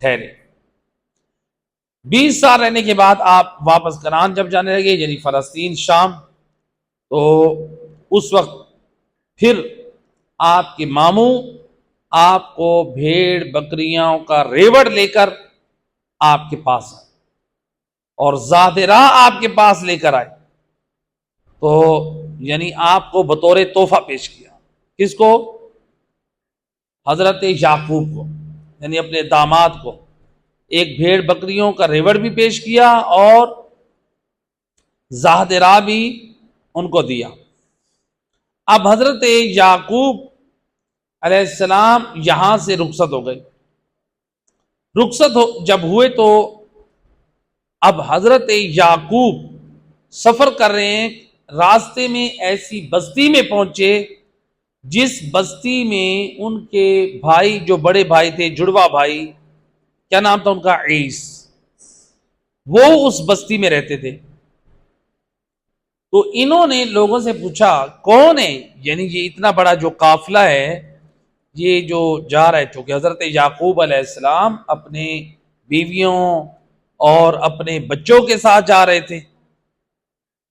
ٹھہرے۔ 20 سال رہنے کے بعد آپ واپس کنعان جب جانے لگے، یعنی فلسطین، شام، تو اس وقت پھر آپ کے ماموں آپ کو بھیڑ بکریاں کا ریوڑ لے کر آپ کے پاس آئے اور ذات راہ آپ کے پاس لے کر آئے، تو یعنی آپ کو بطور تحفہ پیش کیا۔ کس کو؟ حضرت یعقوب کو، یعنی اپنے داماد کو ایک بھیڑ بکریوں کا ریوڑ بھی پیش کیا اور ذات راہ بھی ان کو دیا۔ اب حضرت یعقوب علیہ السلام یہاں سے رخصت ہو گئے۔ رخصت جب ہوئے تو اب حضرت یعقوب سفر کر رہے ہیں، راستے میں ایسی بستی میں پہنچے جس بستی میں ان کے بھائی، جو بڑے بھائی تھے، جڑوا بھائی، کیا نام تھا ان کا؟ عیس، وہ اس بستی میں رہتے تھے۔ تو انہوں نے لوگوں سے پوچھا کون ہے، یعنی یہ اتنا بڑا جو قافلہ ہے یہ جو جا رہا ہے، چونکہ حضرت یعقوب علیہ السلام اپنے بیویوں اور اپنے بچوں کے ساتھ جا رہے تھے،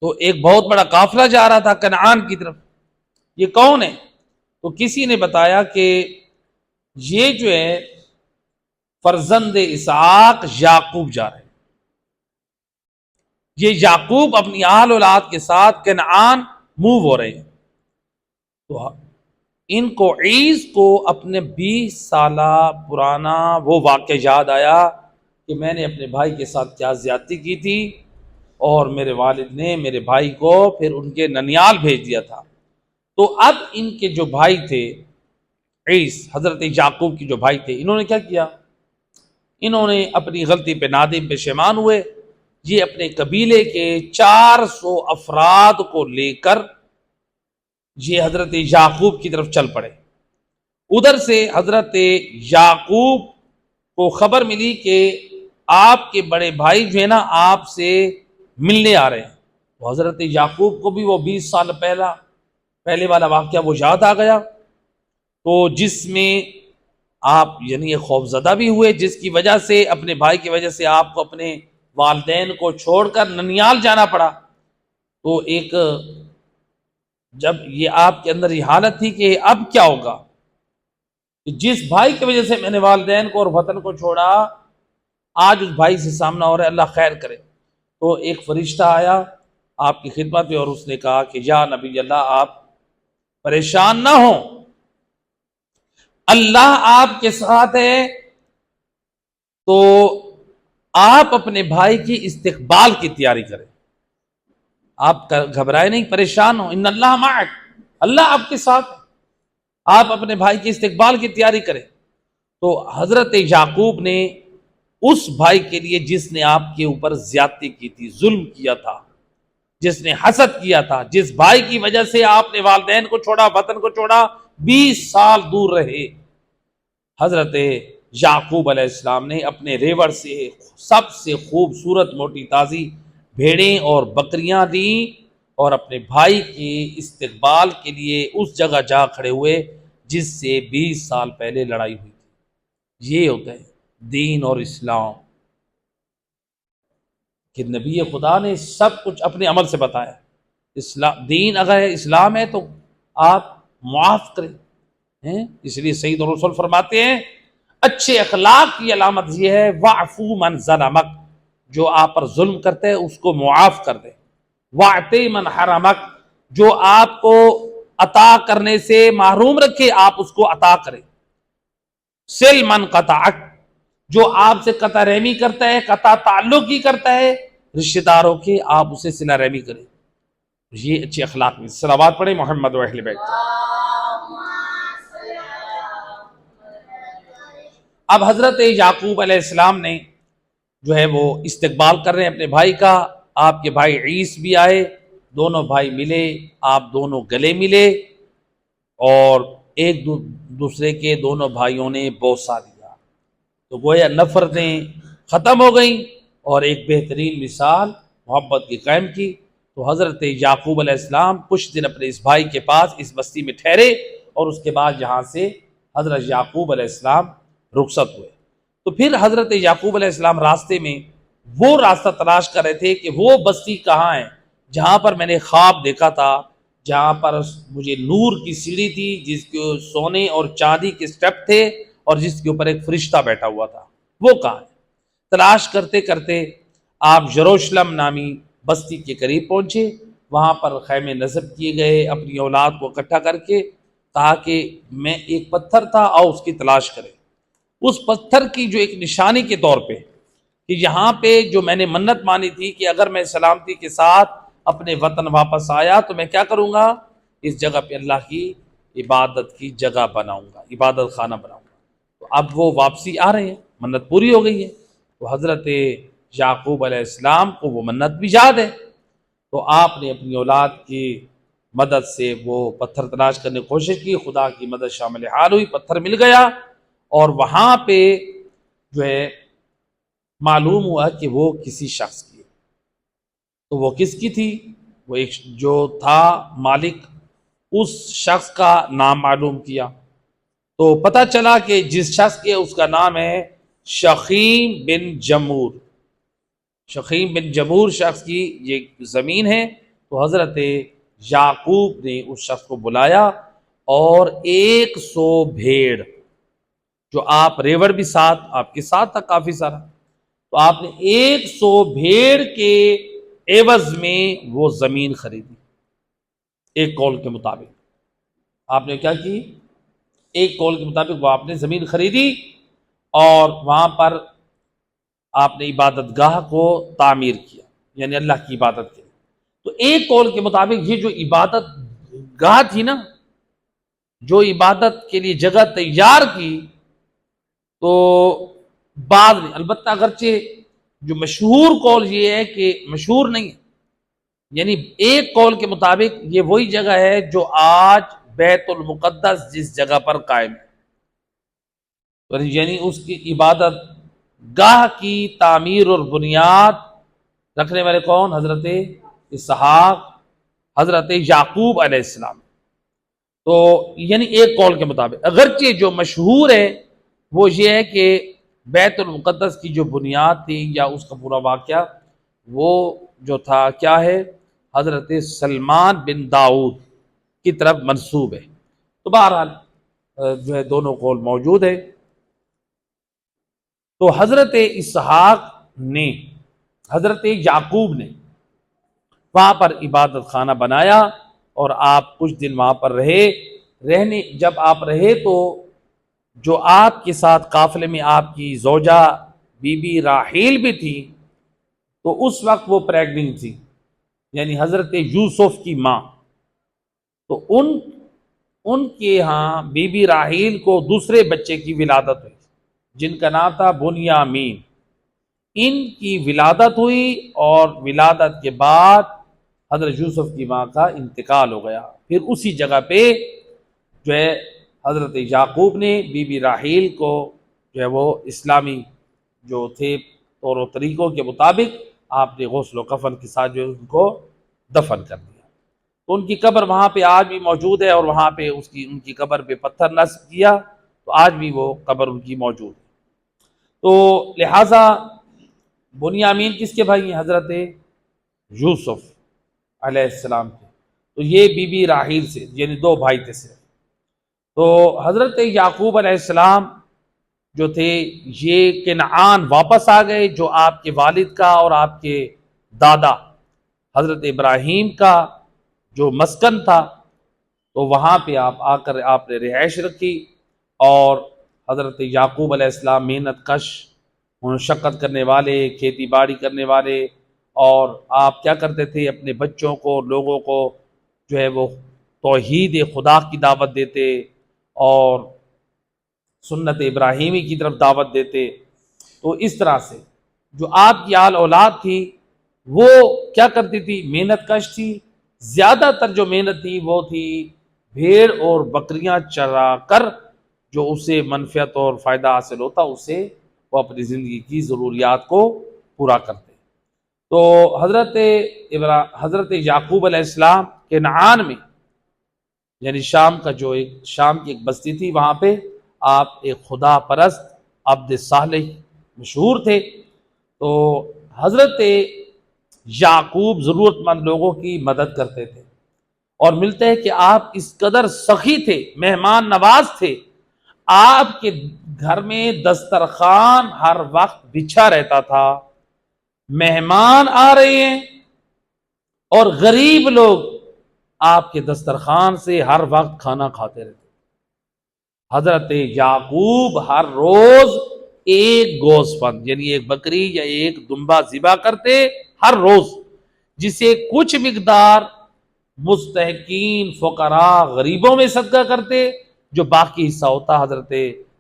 تو ایک بہت بڑا قافلہ جا رہا تھا کنعان کی طرف، یہ کون ہے؟ تو کسی نے بتایا کہ یہ جو ہے فرزند اسحاق یعقوب جا رہے ہیں، یہ یعقوب اپنی آل اولاد کے ساتھ کنعان موو ہو رہے ہیں۔ تو ان کو، عیس کو، اپنے 20 سالہ پرانا وہ واقعہ یاد آیا کہ میں نے اپنے بھائی کے ساتھ کیا زیادتی کی تھی، اور میرے والد نے میرے بھائی کو پھر ان کے ننیال بھیج دیا تھا۔ تو اب ان کے جو بھائی تھے، عیس، حضرت یعقوب کی جو بھائی تھے، انہوں نے کیا کیا؟ انہوں نے اپنی غلطی پہ نادم پشیمان ہوئے، یہ اپنے قبیلے کے 400 افراد کو لے کر یہ حضرت یعقوب کی طرف چل پڑے۔ ادھر سے حضرت یعقوب کو خبر ملی کہ آپ کے بڑے بھائی جو ہے نا آپ سے ملنے آ رہے ہیں، تو حضرت یعقوب کو بھی وہ 20 سال پہلے والا واقعہ وہ یاد آ گیا، تو جس میں آپ یعنی خوف زدہ بھی ہوئے، جس کی وجہ سے، اپنے بھائی کی وجہ سے آپ کو اپنے والدین کو چھوڑ کر ننیال جانا پڑا۔ تو ایک جب یہ آپ کے اندر یہ حالت تھی کہ اب کیا ہوگا، کہ جس بھائی کی وجہ سے میں نے والدین کو اور وطن کو چھوڑا، آج اس بھائی سے سامنا ہو رہا ہے، اللہ خیر کرے۔ تو ایک فرشتہ آیا آپ کی خدمت میں اور اس نے کہا کہ یا نبی اللہ، آپ پریشان نہ ہوں، اللہ آپ کے ساتھ ہے، تو آپ اپنے بھائی کی استقبال کی تیاری کریں، آپ گھبرائے نہیں، پریشان ہو، ان اللہ معک، اللہ آپ کے ساتھ، آپ اپنے بھائی کی استقبال کی تیاری کریں۔ تو حضرت یعقوب نے اس بھائی کے لیے جس نے آپ کے اوپر زیادتی کی تھی، ظلم کیا تھا، جس نے حسد کیا تھا، جس بھائی کی وجہ سے آپ نے والدین کو چھوڑا، وطن کو چھوڑا، 20 سال دور رہے، حضرت یعقوب علیہ السلام نے اپنے ریوڑ سے سب سے خوبصورت موٹی تازی بھیڑیں اور بکریاں دیں اور اپنے بھائی کے استقبال کے لیے اس جگہ جا کھڑے ہوئے جس سے 20 سال پہلے لڑائی ہوئی تھی۔ یہ ہوتا ہے دین اور اسلام، کہ نبی خدا نے سب کچھ اپنے عمل سے بتایا۔ اسلام دین اگر ہے، اسلام ہے، تو آپ معاف کریں، اس لیے سید رسول فرماتے ہیں اچھے اخلاق کی علامت یہ ہے وَاعْفُوا مَنْ ظَلَمَكَ، جو آپ پر ظلم کرتے ہیں اس کو معاف کر دیں، وَاعْطِ مَنْ حَرَمَكَ، جو آپ کو عطا کرنے سے محروم رکھے آپ اس کو عطا کریں، سِلْ مَنْ قَطَعَكَ، جو آپ سے قطع رحمی کرتا ہے، قطع تعلق ہی کرتا ہے رشتہ داروں کے، آپ اسے صلہ رحمی کریں۔ یہ اچھے اخلاق میں صلوات پڑھیں محمد و اہل بیت۔ اب حضرت یعقوب علیہ السلام نے جو ہے وہ استقبال کر رہے ہیں اپنے بھائی کا، آپ کے بھائی عیس بھی آئے، دونوں بھائی ملے، آپ دونوں گلے ملے اور ایک دوسرے کے دونوں بھائیوں نے بوسہ دیا، تو گویا نفرتیں ختم ہو گئیں اور ایک بہترین مثال محبت کی قائم کی۔ تو حضرت یعقوب علیہ السلام کچھ دن اپنے اس بھائی کے پاس اس بستی میں ٹھہرے اور اس کے بعد یہاں سے حضرت یعقوب علیہ السلام رخصت ہوئے۔ تو پھر حضرت یعقوب علیہ السلام راستے میں وہ راستہ تلاش کر رہے تھے کہ وہ بستی کہاں ہے جہاں پر میں نے خواب دیکھا تھا، جہاں پر مجھے نور کی سیڑھی تھی، جس کے سونے اور چاندی کے سٹیپ تھے اور جس کے اوپر ایک فرشتہ بیٹھا ہوا تھا، وہ کہاں ہے؟ تلاش کرتے کرتے آپ یروشلم نامی بستی کے قریب پہنچے، وہاں پر خیمے نصب کیے گئے، اپنی اولاد کو اکٹھا کر کے کہا کہ میں ایک پتھر تھا، آؤ اس کی تلاش کریں۔ اس پتھر کی جو ایک نشانی کے طور پہ کہ یہاں پہ جو میں نے منت مانی تھی کہ اگر میں سلامتی کے ساتھ اپنے وطن واپس آیا تو میں کیا کروں گا، اس جگہ پہ اللہ کی عبادت کی جگہ بناؤں گا، عبادت خانہ بناؤں گا۔ تو اب وہ واپسی آ رہے ہیں، منت پوری ہو گئی ہے، تو حضرت یعقوب علیہ السلام کو وہ منت بھی یاد ہے، تو آپ نے اپنی اولاد کی مدد سے وہ پتھر تلاش کرنے کی کوشش کی، خدا کی مدد شامل حال ہوئی، پتھر مل گیا اور وہاں پہ جو ہے معلوم ہوا کہ وہ کسی شخص کی ہے۔ تو وہ کس کی تھی؟ وہ ایک جو تھا مالک، اس شخص کا نام معلوم کیا تو پتہ چلا کہ جس شخص کے اس کا نام ہے شخیم بن جمور، شخیم بن جمور شخص کی یہ زمین ہے۔ تو حضرت یعقوب نے اس شخص کو بلایا اور 100 بھیڑ، جو آپ ریوڑ بھی ساتھ آپ کے ساتھ تھا کافی سارا، تو آپ نے 100 بھیڑ کے عوض میں وہ زمین خریدی۔ ایک قول کے مطابق آپ نے کیا کی، ایک قول کے مطابق وہ آپ نے زمین خریدی اور وہاں پر آپ نے عبادت گاہ کو تعمیر کیا، یعنی اللہ کی عبادت کی۔ تو ایک قول کے مطابق یہ جو عبادت گاہ تھی نا، جو عبادت کے لیے جگہ تیار کی، تو بعد میں البتہ اگرچہ جو مشہور قول یہ ہے کہ مشہور نہیں ہے، یعنی ایک قول کے مطابق یہ وہی جگہ ہے جو آج بیت المقدس جس جگہ پر قائم ہے، یعنی اس کی عبادت گاہ کی تعمیر اور بنیاد رکھنے والے کون؟ حضرت اسحاق، حضرت یعقوب علیہ السلام۔ تو یعنی ایک قول کے مطابق، اگرچہ جو مشہور ہے وہ یہ ہے کہ بیت المقدس کی جو بنیاد تھی یا اس کا پورا واقعہ وہ جو تھا کیا ہے، حضرت سلمان بن داؤد کی طرف منسوب ہے۔ تو بہرحال جو ہے دونوں قول موجود ہے۔ تو حضرت اسحاق نے، حضرت یعقوب نے وہاں پر عبادت خانہ بنایا اور آپ کچھ دن وہاں پر رہنے جب آپ رہے تو جو آپ کے ساتھ قافلے میں آپ کی زوجہ بی بی راحیل بھی تھی، تو اس وقت وہ پریگننٹ تھی، یعنی حضرت یوسف کی ماں۔ تو ان کے ہاں بی بی راحیل کو دوسرے بچے کی ولادت ہوئی جن کا نام تھا بنیامین۔ ان کی ولادت ہوئی اور ولادت کے بعد حضرت یوسف کی ماں کا انتقال ہو گیا۔ پھر اسی جگہ پہ جو ہے حضرت یعقوب نے بی بی راحیل کو جو ہے وہ اسلامی جو تھے طور و طریقوں کے مطابق آپ نے غسل و کفن کے ساتھ جو ہے ان کو دفن کر دیا۔ تو ان کی قبر وہاں پہ آج بھی موجود ہے، اور وہاں پہ ان کی قبر پہ پتھر نصب کیا تو آج بھی وہ قبر ان کی موجود ہے۔ تو لہٰذا بنیامین کس کے بھائی ہیں؟ حضرت یوسف علیہ السلام کے۔ تو یہ بی بی راحیل سے، یعنی دو بھائی تھے صرف۔ تو حضرت یعقوب علیہ السلام جو تھے یہ کنعان واپس آ گئے، جو آپ کے والد کا اور آپ کے دادا حضرت ابراہیم کا جو مسکن تھا، تو وہاں پہ آپ آ کر آپ نے رہائش رکھی۔ اور حضرت یعقوب علیہ السلام محنت کش، مشقت کرنے والے، کھیتی باڑی کرنے والے، اور آپ کیا کرتے تھے اپنے بچوں کو، لوگوں کو جو ہے وہ توحید خدا کی دعوت دیتے اور سنت ابراہیمی کی طرف دعوت دیتے۔ تو اس طرح سے جو آپ کی آل اولاد تھی وہ کیا کرتی تھی؟ محنت کش تھی۔ زیادہ تر جو محنت تھی وہ تھی بھیڑ اور بکریاں چرا کر جو اسے منفعت اور فائدہ حاصل ہوتا، اسے وہ اپنی زندگی کی ضروریات کو پورا کرتے۔ تو حضرت یعقوب علیہ السلام کنعان میں، یعنی شام کی ایک بستی تھی، وہاں پہ آپ ایک خدا پرست عبد صالح مشہور تھے۔ تو حضرت یعقوب ضرورت مند لوگوں کی مدد کرتے تھے، اور ملتے ہیں کہ آپ اس قدر سخی تھے، مہمان نواز تھے، آپ کے گھر میں دسترخوان ہر وقت بچھا رہتا تھا۔ مہمان آ رہے ہیں اور غریب لوگ آپ کے دسترخوان سے ہر وقت کھانا کھاتے رہتے۔ حضرت یعقوب ہر روز ایک گوسفند، یعنی ایک بکری یا ایک دمبا ذبح کرتے ہر روز، جسے کچھ مقدار مستحقین، فقراء، غریبوں میں صدقہ کرتے، جو باقی حصہ ہوتا حضرت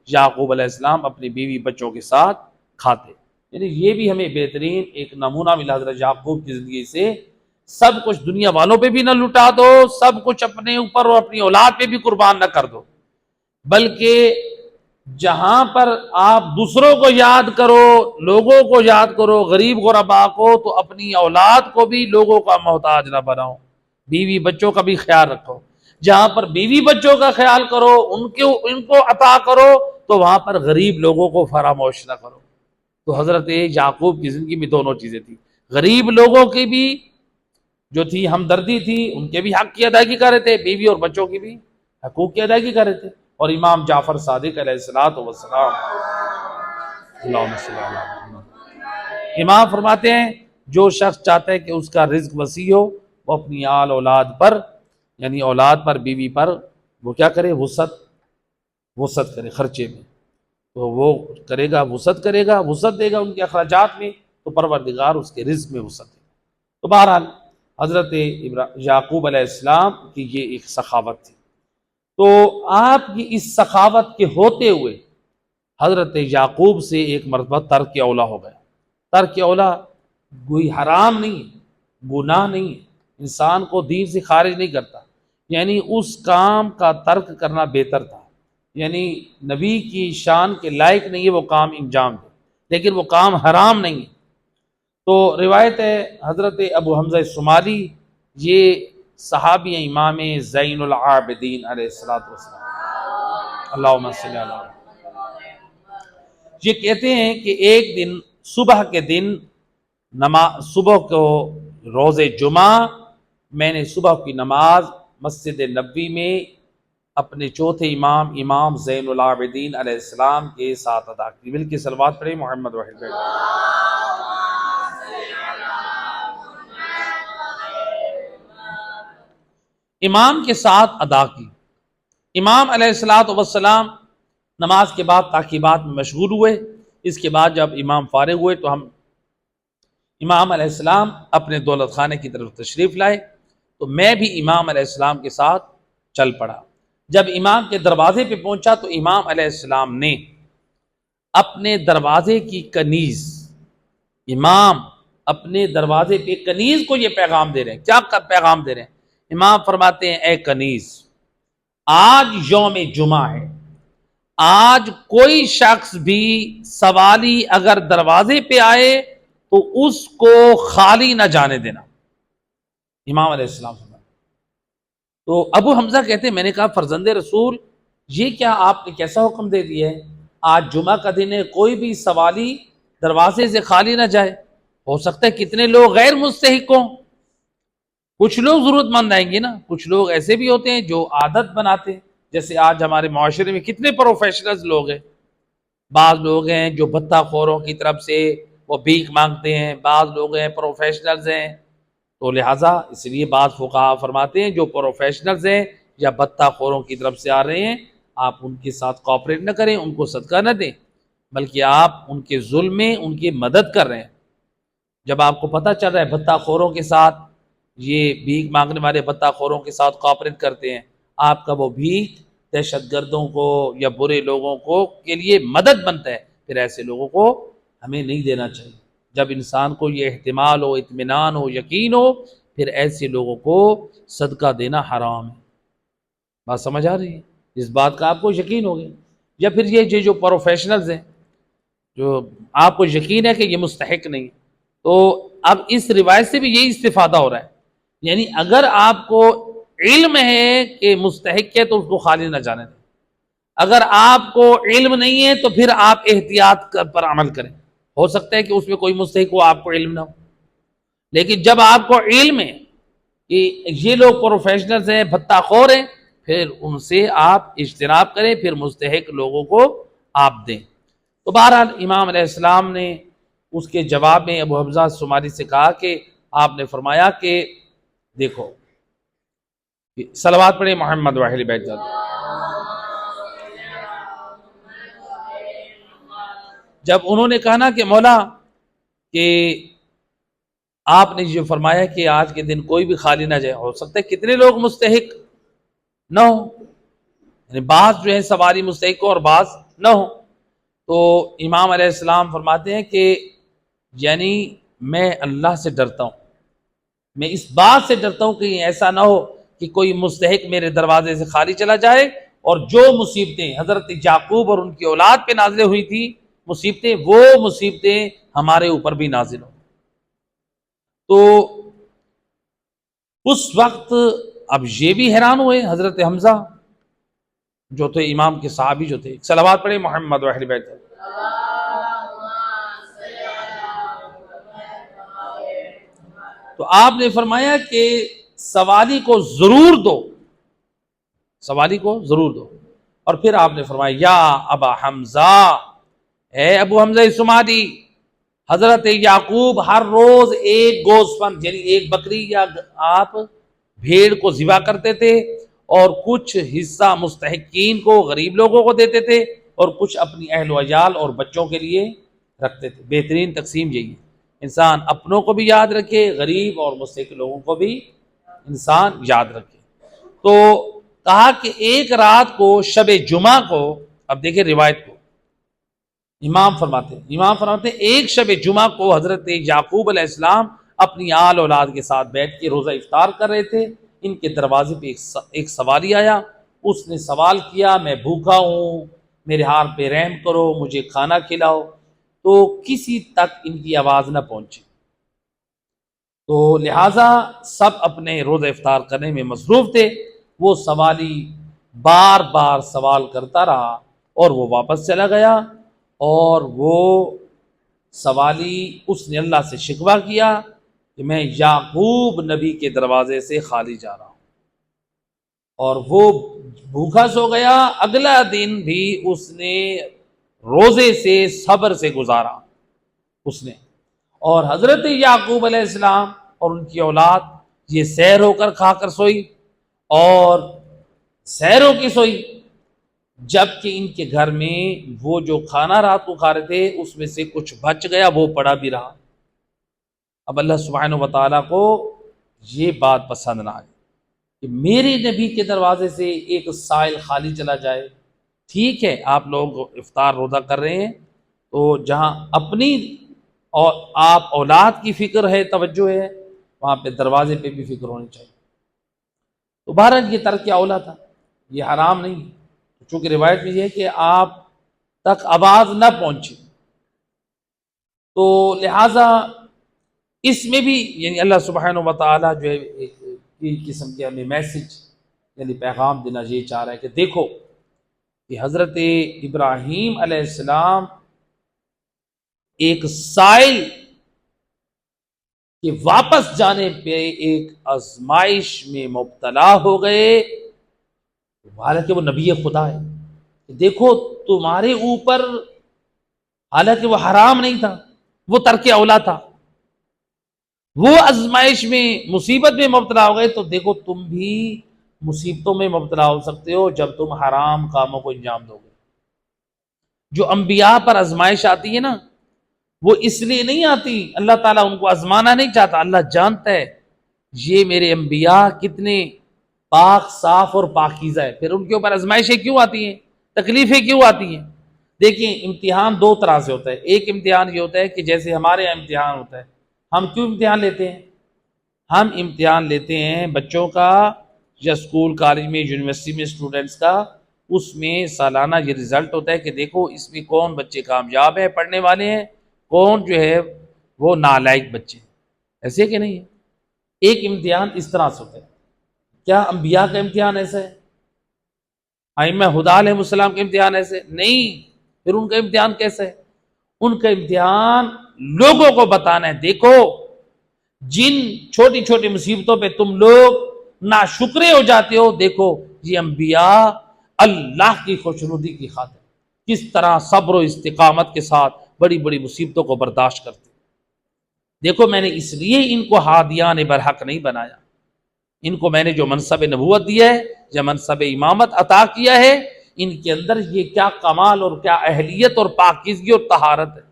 یعقوب علیہ السلام اپنی بیوی بچوں کے ساتھ کھاتے۔ یعنی یہ بھی ہمیں بہترین ایک نمونہ ملا حضرت یعقوب کی زندگی سے۔ سب کچھ دنیا والوں پہ بھی نہ لٹا دو، سب کچھ اپنے اوپر اور اپنی اولاد پہ بھی قربان نہ کر دو، بلکہ جہاں پر آپ دوسروں کو یاد کرو، لوگوں کو یاد کرو، غریب غرباء کو، تو اپنی اولاد کو بھی لوگوں کا محتاج نہ بناؤ، بیوی بچوں کا بھی خیال رکھو۔ جہاں پر بیوی بچوں کا خیال کرو، ان کو عطا کرو، تو وہاں پر غریب لوگوں کو فراموش نہ کرو۔ تو حضرت یعقوب کی زندگی میں دونوں چیزیں تھیں، غریب لوگوں کی بھی جو تھی ہمدردی تھی، ان کے بھی حق کی ادائیگی کر رہے تھے، بیوی اور بچوں کی بھی حقوق کی ادائیگی کر رہے تھے۔ اور امام جعفر صادق علیہ الصلوۃ والسلام، اللہم صلی علی محمد، امام فرماتے ہیں جو شخص چاہتا ہے کہ اس کا رزق وسیع ہو، وہ اپنی آل اولاد پر، یعنی اولاد پر، بیوی پر وہ کیا کرے؟ وسعت کرے خرچے میں۔ تو وہ کرے گا، وسعت کرے گا، وسعت دے گا ان کے اخراجات میں، تو پروردگار اس کے رزق میں وسعت دے گا۔ تو بہرحال حضرت یعقوب علیہ السلام کی یہ ایک سخاوت تھی۔ تو آپ کی اس سخاوت کے ہوتے ہوئے حضرت یعقوب سے ایک مرتبہ ترک اولا ہو گیا۔ ترک اولا کوئی حرام نہیں ہے، گناہ نہیں ہے، انسان کو دین سے خارج نہیں کرتا، یعنی اس کام کا ترک کرنا بہتر تھا، یعنی نبی کی شان کے لائق نہیں ہے وہ کام انجام دے، لیکن وہ کام حرام نہیں ہے۔ تو روایت ہے حضرت ابو حمزہ الصومالی، یہ صحابی امام زین العابدین علیہ السلام، اللہم صلی علی محمد، یہ کہتے ہیں کہ ایک دن صبح کے دن صبح کو روز جمعہ میں نے صبح کی نماز مسجد نبوی میں اپنے چوتھے امام زین العابدین علیہ السلام کے ساتھ ادا کی۔ مل کے صلوات پڑھیں محمد واحد بھائی۔ امام کے ساتھ ادا کی۔ امام علیہ الصلوۃ والسلام نماز کے بعد تعقیبات میں مشغول ہوئے۔ اس کے بعد جب امام فارغ ہوئے تو امام علیہ السلام اپنے دولت خانے کی طرف تشریف لائے، تو میں بھی امام علیہ السلام کے ساتھ چل پڑا۔ جب امام کے دروازے پہ پہنچا تو امام علیہ السلام نے اپنے دروازے کی کنیز، امام اپنے دروازے پہ کنیز کو یہ پیغام دے رہے ہیں۔ کیا پیغام دے رہے ہیں؟ امام فرماتے ہیں، اے کنیز، آج یوم جمعہ ہے، آج کوئی شخص بھی سوالی اگر دروازے پہ آئے تو اس کو خالی نہ جانے دینا۔ امام علیہ السلام فرماتے۔ تو ابو حمزہ کہتے ہیں، میں نے کہا فرزند رسول، یہ کیا آپ نے کیسا حکم دے دیا ہے؟ آج جمعہ کا دن ہے، کوئی بھی سوالی دروازے سے خالی نہ جائے۔ ہو سکتا ہے کتنے لوگ غیر مستحق ہوں، کچھ لوگ ضرورت مند آئیں گے نا، کچھ لوگ ایسے بھی ہوتے ہیں جو عادت بناتے ہیں، جیسے آج ہمارے معاشرے میں کتنے پروفیشنلز لوگ ہیں۔ بعض لوگ ہیں جو بھتہ خوروں کی طرف سے وہ بھیک مانگتے ہیں، بعض لوگ ہیں پروفیشنلز ہیں، تو لہٰذا اس لیے بعض فقہا فرماتے ہیں جو پروفیشنلز ہیں یا بھتہ خوروں کی طرف سے آ رہے ہیں، آپ ان کے ساتھ کوآپریٹ نہ کریں، ان کو صدقہ نہ دیں، بلکہ آپ ان کے ظلم میں ان کی مدد کر رہے ہیں۔ جب آپ کو پتہ چل رہا ہے بھتہ خوروں کے ساتھ، یہ بھیک مانگنے والے بھتہ خوروں کے ساتھ کوآپریٹ کرتے ہیں، آپ کا وہ بھیک دہشت گردوں کو یا برے لوگوں کو کے لیے مدد بنتا ہے، پھر ایسے لوگوں کو ہمیں نہیں دینا چاہیے۔ جب انسان کو یہ احتمال ہو، اطمینان ہو، یقین ہو، پھر ایسے لوگوں کو صدقہ دینا حرام ہے۔ بات سمجھ آ رہی ہے؟ اس بات کا آپ کو یقین ہو گیا۔ یا پھر یہ جو پروفیشنلز ہیں، جو آپ کو یقین ہے کہ یہ مستحق نہیں، تو اب اس روایت سے بھی یہی استفادہ ہو رہا ہے، یعنی اگر آپ کو علم ہے کہ مستحق ہے تو اس کو خالی نہ جانے دیں، اگر آپ کو علم نہیں ہے تو پھر آپ احتیاط پر عمل کریں۔ ہو سکتا ہے کہ اس میں کوئی مستحق ہو، آپ کو علم نہ ہو، لیکن جب آپ کو علم ہے کہ یہ لوگ پروفیشنلز ہیں، بھتہ خور ہیں، پھر ان سے آپ اجتناب کریں، پھر مستحق لوگوں کو آپ دیں۔ تو بہرحال امام علیہ السلام نے اس کے جواب میں ابو حمزہ سماری سے کہا کہ آپ نے فرمایا کہ دیکھو، صلوات پڑھیں محمد واحد بیت جاتا۔ جب انہوں نے کہا نا کہ مولا کہ آپ نے جو فرمایا کہ آج کے دن کوئی بھی خالی نہ جائے، ہو سکتا ہے کتنے لوگ مستحق نہ ہو، یعنی بعض جو ہے سواری مستحق ہو اور بعض نہ ہو، تو امام علیہ السلام فرماتے ہیں کہ یعنی میں اللہ سے ڈرتا ہوں، میں اس بات سے ڈرتا ہوں کہ ایسا نہ ہو کہ کوئی مستحق میرے دروازے سے خالی چلا جائے، اور جو مصیبتیں حضرت یعقوب اور ان کی اولاد پہ نازل ہوئی تھی مصیبتیں، وہ مصیبتیں ہمارے اوپر بھی نازل ہوں۔ تو اس وقت اب یہ بھی حیران ہوئے حضرت حمزہ جو تھے امام کے صحابی جو تھے۔ صلوات پڑھیں محمد و اہل بیت۔ تو آپ نے فرمایا کہ سوالی کو ضرور دو، سوالی کو ضرور دو، اور پھر آپ نے فرمایا یا ابا حمزہ، اے ابو حمزہ سمادی، حضرت یعقوب ہر روز ایک گوسفند یعنی ایک بکری یا آپ بھیڑ کو ذبح کرتے تھے، اور کچھ حصہ مستحقین کو، غریب لوگوں کو دیتے تھے، اور کچھ اپنی اہل و عیال اور بچوں کے لیے رکھتے تھے۔ بہترین تقسیم یہی ہے، انسان اپنوں کو بھی یاد رکھے، غریب اور مستحق لوگوں کو بھی انسان یاد رکھے۔ تو کہا کہ ایک رات کو شب جمعہ کو، اب دیکھیں روایت کو، امام فرماتے ہیں ایک شب جمعہ کو حضرت یعقوب علیہ السلام اپنی آل اولاد کے ساتھ بیٹھ کے روزہ افطار کر رہے تھے، ان کے دروازے پہ ایک سوالی آیا، اس نے سوال کیا میں بھوکا ہوں، میرے حال پہ رحم کرو، مجھے کھانا کھلاؤ، تو کسی تک ان کی آواز نہ پہنچی، تو لہٰذا سب اپنے روزہ افطار کرنے میں مصروف تھے۔ وہ سوالی بار بار سوال کرتا رہا اور وہ واپس چلا گیا، اور وہ سوالی اس نے اللہ سے شکوہ کیا کہ میں یعقوب نبی کے دروازے سے خالی جا رہا ہوں، اور وہ بھوکا سو گیا۔ اگلا دن بھی اس نے روزے سے صبر سے گزارا اس نے، اور حضرت یعقوب علیہ السلام اور ان کی اولاد یہ سیر ہو کر کھا کر سوئی، اور سیروں کی سوئی، جبکہ ان کے گھر میں وہ جو کھانا رات کو کھا رہے تھے اس میں سے کچھ بچ گیا، وہ پڑا بھی رہا۔ اب اللہ سبحانہ و تعالیٰ کو یہ بات پسند نہ آئی کہ میرے نبی کے دروازے سے ایک سائل خالی چلا جائے۔ ٹھیک ہے، آپ لوگ افطار روزہ کر رہے ہیں، تو جہاں اپنی اور آپ اولاد کی فکر ہے، توجہ ہے، وہاں پہ دروازے پہ بھی فکر ہونی چاہیے۔ تو بہرحال یہ ترک اولا تھا، یہ حرام نہیں، چونکہ روایت میں یہ ہے کہ آپ تک آواز نہ پہنچی، تو لہٰذا اس میں بھی یعنی اللہ سبحانہ و تعالیٰ جو ہے ایک قسم کے ہمیں میسج یعنی پیغام دینا یہ چاہ رہا ہے کہ دیکھو کہ حضرت ابراہیم علیہ السلام ایک سائل کہ واپس جانے پہ ایک آزمائش میں مبتلا ہو گئے، حالانکہ وہ نبی خدا ہے۔ دیکھو تمہارے اوپر حالانکہ وہ حرام نہیں تھا، وہ ترک اولا تھا، وہ آزمائش میں مصیبت میں مبتلا ہو گئے، تو دیکھو تم بھی مصیبتوں میں مبتلا ہو سکتے ہو جب تم حرام کاموں کو انجام دو گے۔ جو انبیاء پر آزمائش آتی ہے نا، وہ اس لیے نہیں آتی، اللہ تعالیٰ ان کو آزمانا نہیں چاہتا، اللہ جانتا ہے یہ میرے انبیاء کتنے پاک صاف اور پاکیزہ ہے، پھر ان کے اوپر آزمائشیں کیوں آتی ہیں، تکلیفیں کیوں آتی ہیں؟ دیکھیں امتحان دو طرح سے ہوتا ہے۔ ایک امتحان یہ ہوتا ہے کہ جیسے ہمارے یہاں امتحان ہوتا ہے، ہم کیوں امتحان لیتے ہیں؟ ہم امتحان لیتے ہیں بچوں کا، یا اسکول کالج میں یونیورسٹی میں اسٹوڈنٹس کا، اس میں سالانہ یہ رزلٹ ہوتا ہے کہ دیکھو اس میں کون بچے کامیاب ہیں پڑھنے والے ہیں، کون جو ہے وہ نالائق بچے ہیں، ایسے کہ نہیں ہے؟ ایک امتحان اس طرح سے ہوتا ہے۔ کیا انبیاء کا امتحان ایسا ہے؟ ائمہ ہدی علیہ السلام کا امتحان ایسے نہیں؟ پھر ان کا امتحان کیسا ہے؟ ان کا امتحان لوگوں کو بتانا ہے، دیکھو جن چھوٹی چھوٹی مصیبتوں پہ تم لوگ ناشکرے ہو جاتے ہو، دیکھو یہ انبیاء اللہ کی خوشنودی کی خاطر کس طرح صبر و استقامت کے ساتھ بڑی بڑی مصیبتوں کو برداشت کرتے۔ دیکھو میں نے اس لیے ان کو ہادیان برحق نہیں بنایا، ان کو میں نے جو منصب نبوت دیا ہے یا منصب امامت عطا کیا ہے، ان کے اندر یہ کیا کمال اور کیا اہلیت اور پاکیزگی اور طہارت ہے۔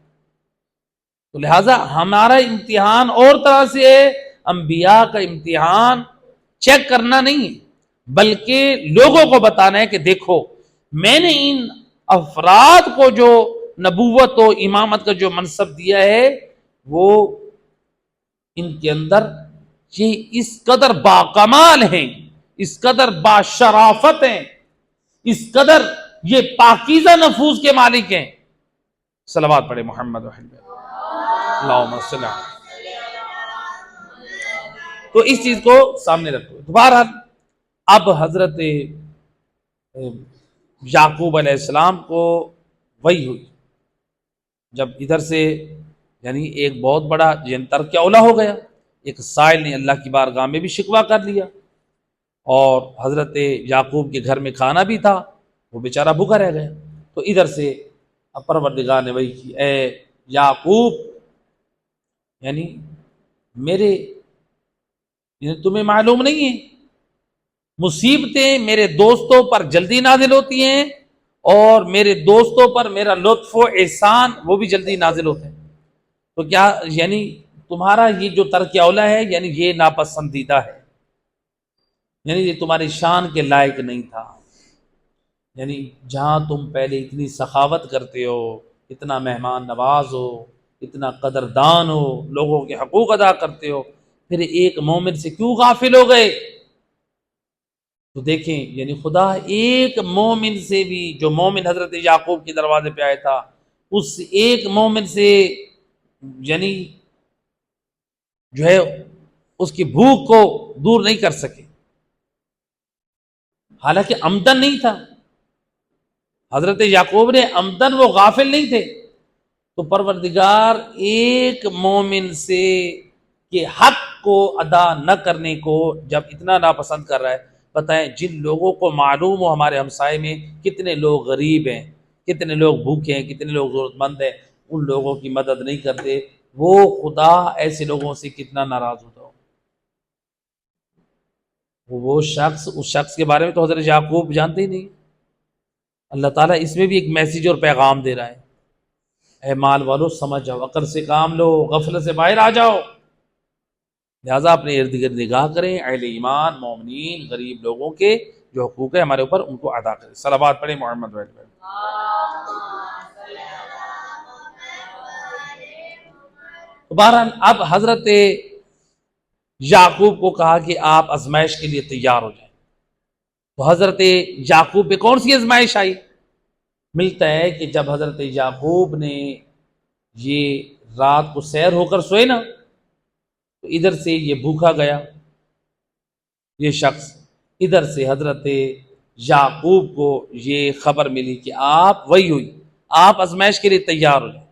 تو لہٰذا ہمارا امتحان اور طرح سے ہے، انبیاء کا امتحان چیک کرنا نہیں ہے، بلکہ لوگوں کو بتانا ہے کہ دیکھو میں نے ان افراد کو جو نبوت و امامت کا جو منصب دیا ہے، وہ ان کے اندر یہ اس قدر باکمال ہیں، اس قدر باشرافت ہیں، اس قدر یہ پاکیزہ نفوس کے مالک ہیں۔ صلوات پڑھے محمد اللہم صلی اللہ۔ تو اس چیز کو سامنے رکھو۔ دوبارہ اب حضرت یعقوب علیہ السلام کو وہی ہوئی، جب ادھر سے یعنی ایک بہت بڑا ترک اولا ہو گیا، ایک سائل نے اللہ کی بارگاہ میں بھی شکوہ کر لیا، اور حضرت یعقوب کے گھر میں کھانا بھی تھا، وہ بیچارہ بھوکا رہ گیا۔ تو ادھر سے پروردگار نے وہی کی، اے یعقوب یعنی میرے یعنی تمہیں معلوم نہیں ہے مصیبتیں میرے دوستوں پر جلدی نازل ہوتی ہیں، اور میرے دوستوں پر میرا لطف و احسان وہ بھی جلدی نازل ہوتے ہیں۔ تو کیا یعنی تمہارا یہ جو ترک اولا ہے یعنی یہ ناپسندیدہ ہے، یعنی یہ تمہاری شان کے لائق نہیں تھا۔ یعنی جہاں تم پہلے اتنی سخاوت کرتے ہو، اتنا مہمان نواز ہو، اتنا قدردان ہو، لوگوں کے حقوق ادا کرتے ہو، پھر ایک مومن سے کیوں غافل ہو گئے؟ تو دیکھیں یعنی خدا ایک مومن سے بھی، جو مومن حضرت یعقوب کے دروازے پہ آیا تھا، اس ایک مومن سے یعنی جو ہے اس کی بھوک کو دور نہیں کر سکے، حالانکہ عمدن نہیں تھا، حضرت یعقوب نے عمدن وہ غافل نہیں تھے، تو پروردگار ایک مومن سے کہ حق کو ادا نہ کرنے کو جب اتنا ناپسند کر رہا ہے، بتائیں جن لوگوں کو معلوم ہو ہمارے ہمسائے میں کتنے لوگ غریب ہیں، کتنے لوگ بھوکے ہیں، کتنے لوگ ضرورت مند ہیں، ان لوگوں کی مدد نہیں کرتے، وہ خدا ایسے لوگوں سے کتنا ناراض ہوتا ہو۔ وہ شخص، اس شخص کے بارے میں تو حضرت یعقوب جانتے ہی نہیں۔ اللہ تعالیٰ اس میں بھی ایک میسیج اور پیغام دے رہا ہے، اے مال والو سمجھ جاؤ، عقل سے کام لو، غفلت سے باہر آ جاؤ، لہٰذا اپنے ارد گرد نگاہ کریں، اہل ایمان، مومنین، غریب لوگوں کے جو حقوق ہے ہمارے اوپر ان کو ادا کریں۔ صلوات پڑھیں محمد وعلى آله۔ تو بہرحال اب حضرت یعقوب کو کہا کہ آپ آزمائش کے لیے تیار ہو جائیں۔ تو حضرت یعقوب پہ کون سی آزمائش آئی؟ ملتا ہے کہ جب حضرت یعقوب نے یہ رات کو سیر ہو کر سوئے نا، تو ادھر سے یہ بھوکا گیا، یہ شخص ادھر سے حضرت یعقوب کو یہ خبر ملی کہ آپ وہی ہوئی، آپ آزمائش کے لیے تیار ہو جائیں۔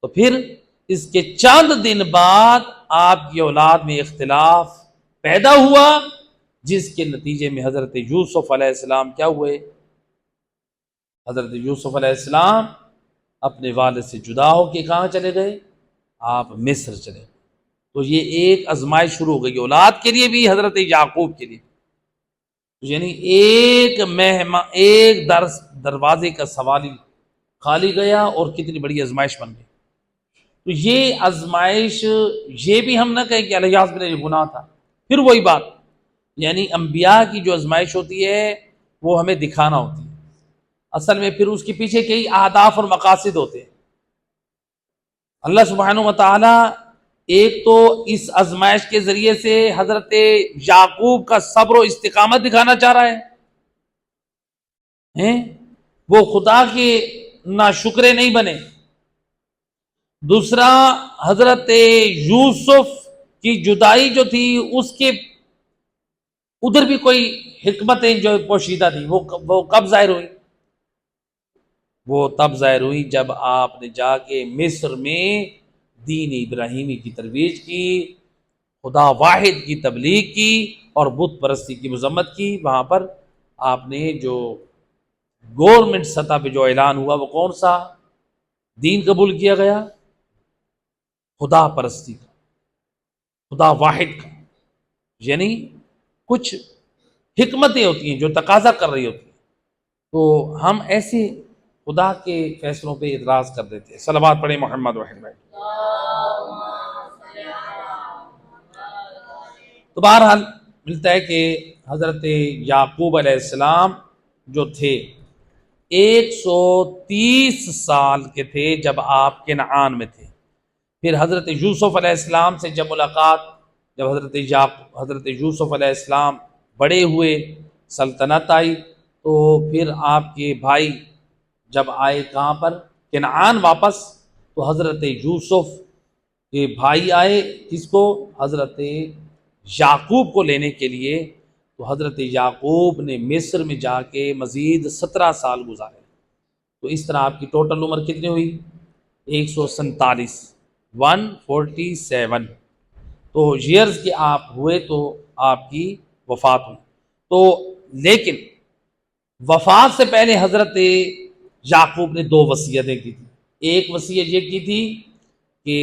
تو پھر اس کے چند دن بعد آپ کی اولاد میں اختلاف پیدا ہوا، جس کے نتیجے میں حضرت یوسف علیہ السلام کیا ہوئے؟ حضرت یوسف علیہ السلام اپنے والد سے جدا ہو کے کہاں چلے گئے؟ آپ مصر چلے گئے۔ تو یہ ایک آزمائش شروع ہو گئی اولاد کے لیے بھی، حضرت یعقوب کے لیے، یعنی ایک دروازے کا سوالی خالی گیا اور کتنی بڑی آزمائش بن گئی۔ تو یہ آزمائش، یہ بھی ہم نہ کہیں کہ الیاس بن یہ گناہ تھا، پھر وہی بات، یعنی انبیاء کی جو آزمائش ہوتی ہے وہ ہمیں دکھانا ہوتی ہے، اصل میں پھر اس کے پیچھے کئی اہداف اور مقاصد ہوتے ہیں۔ اللہ سبحانہ و تعالی ایک تو اس آزمائش کے ذریعے سے حضرت یعقوب کا صبر و استقامت دکھانا چاہ رہا ہے، وہ خدا کے ناشکرے نہیں بنے۔ دوسرا، حضرت یوسف کی جدائی جو تھی اس کے ادھر بھی کوئی حکمتیں جو پوشیدہ تھی، وہ کب ظاہر ہوئی؟ وہ تب ظاہر ہوئی جب آپ نے جا کے مصر میں دین ابراہیمی کی ترویج کی، خدا واحد کی تبلیغ کی اور بت پرستی کی مذمت کی۔ وہاں پر آپ نے جو گورنمنٹ سطح پہ جو اعلان ہوا وہ کون سا دین قبول کیا گیا؟ خدا پرستی کا، خدا واحد کا، یعنی کچھ حکمتیں ہوتی ہیں جو تقاضا کر رہی ہوتی ہیں، تو ہم ایسے خدا کے فیصلوں پہ اعتراض کر دیتے ہیں۔ صلوات پڑھیں محمد وحید بھائی۔ تو بہرحال ملتا ہے کہ حضرت یعقوب علیہ السلام جو تھے 130 سال کے تھے جب آپ کنعان میں تھے۔ پھر حضرت یوسف علیہ السلام سے جب ملاقات، جب حضرت یوسف علیہ السلام بڑے ہوئے، سلطنت آئی، تو پھر آپ کے بھائی جب آئے کہاں پر؟ کنعان واپس، تو حضرت یوسف کے بھائی آئے کس کو؟ حضرت یعقوب کو لینے کے لیے۔ تو حضرت یعقوب نے مصر میں جا کے مزید 17 سال گزارے۔ تو اس طرح آپ کی ٹوٹل عمر کتنی ہوئی؟ 147، 147 تو ایئرز کے آپ ہوئے تو آپ کی وفات ہوئی۔ تو لیکن وفات سے پہلے حضرت یعقوب نے 2 وصیتیں کی تھی۔ ایک وصیت یہ کی تھی کہ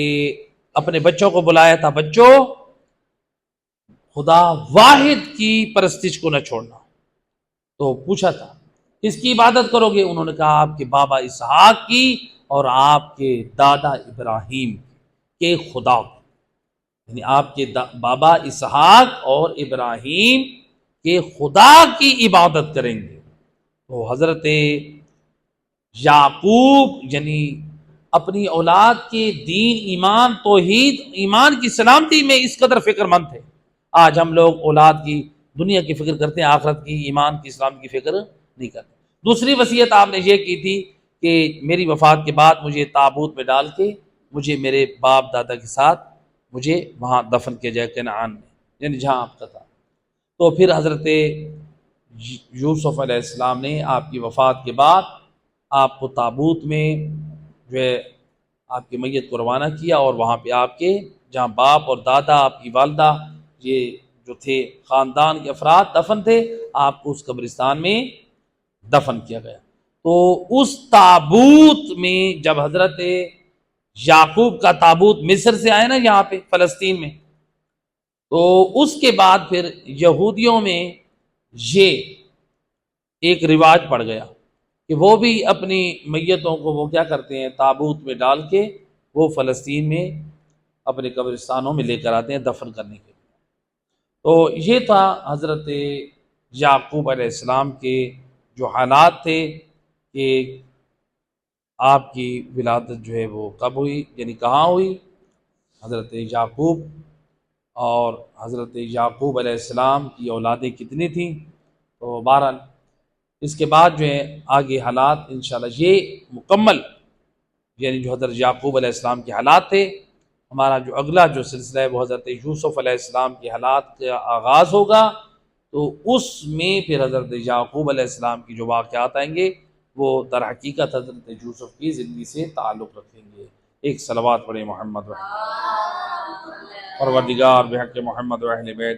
اپنے بچوں کو بلایا تھا، بچوں خدا واحد کی پرستش کو نہ چھوڑنا۔ تو پوچھا تھا کس کی عبادت کرو گے؟ انہوں نے کہا آپ کے بابا اسحاق کی اور آپ کے دادا ابراہیم کے خدا کی، یعنی آپ کے بابا اسحاق اور ابراہیم کے خدا کی عبادت کریں گے۔ تو حضرت یعقوب یعنی اپنی اولاد کے دین، ایمان، توحید، ایمان کی سلامتی میں اس قدر فکر مند تھے۔ آج ہم لوگ اولاد کی، دنیا کی فکر کرتے ہیں، آخرت کی، ایمان کی، اسلام کی فکر نہیں کرتے۔ دوسری وصیت آپ نے یہ کی تھی کہ میری وفات کے بعد مجھے تابوت میں ڈال کے مجھے میرے باپ دادا کے ساتھ مجھے وہاں دفن کیا جائے، کنعان میں، یعنی جہاں آپ کا تھا۔ تو پھر حضرت یوسف علیہ السلام نے آپ کی وفات کے بعد آپ کو تابوت میں جو ہے آپ کی میت کو روانہ کیا اور وہاں پہ آپ کے جہاں باپ اور دادا، آپ کی والدہ، یہ جو تھے خاندان کے افراد دفن تھے، آپ کو اس قبرستان میں دفن کیا گیا۔ تو اس تابوت میں جب حضرت یعقوب کا تابوت مصر سے آئے نا یہاں پہ فلسطین میں، تو اس کے بعد پھر یہودیوں میں یہ ایک رواج پڑ گیا کہ وہ بھی اپنی میتوں کو وہ کیا کرتے ہیں، تابوت میں ڈال کے وہ فلسطین میں اپنے قبرستانوں میں لے کر آتے ہیں دفن کرنے کے لیے۔ تو یہ تھا حضرت یعقوب علیہ السلام کے جو حالات تھے کہ آپ کی ولادت جو ہے وہ کب ہوئی، یعنی کہاں ہوئی، حضرت یعقوب اور حضرت یعقوب علیہ السلام کی اولادیں کتنی تھیں۔ تو بہرحال اس کے بعد جو ہے آگے حالات انشاءاللہ یہ مکمل، یعنی جو حضرت یعقوب علیہ السلام کے حالات تھے، ہمارا جو اگلا جو سلسلہ ہے وہ حضرت یوسف علیہ السلام کے حالات کا آغاز ہوگا۔ تو اس میں پھر حضرت یعقوب علیہ السلام کی جو واقعات آئیں گے وہ در حقیقت حضرت یوسف کی زندگی سے تعلق رکھیں گے۔ ایک صلوات پڑھیں محمد پروردگار بحق محمد و اہل بیت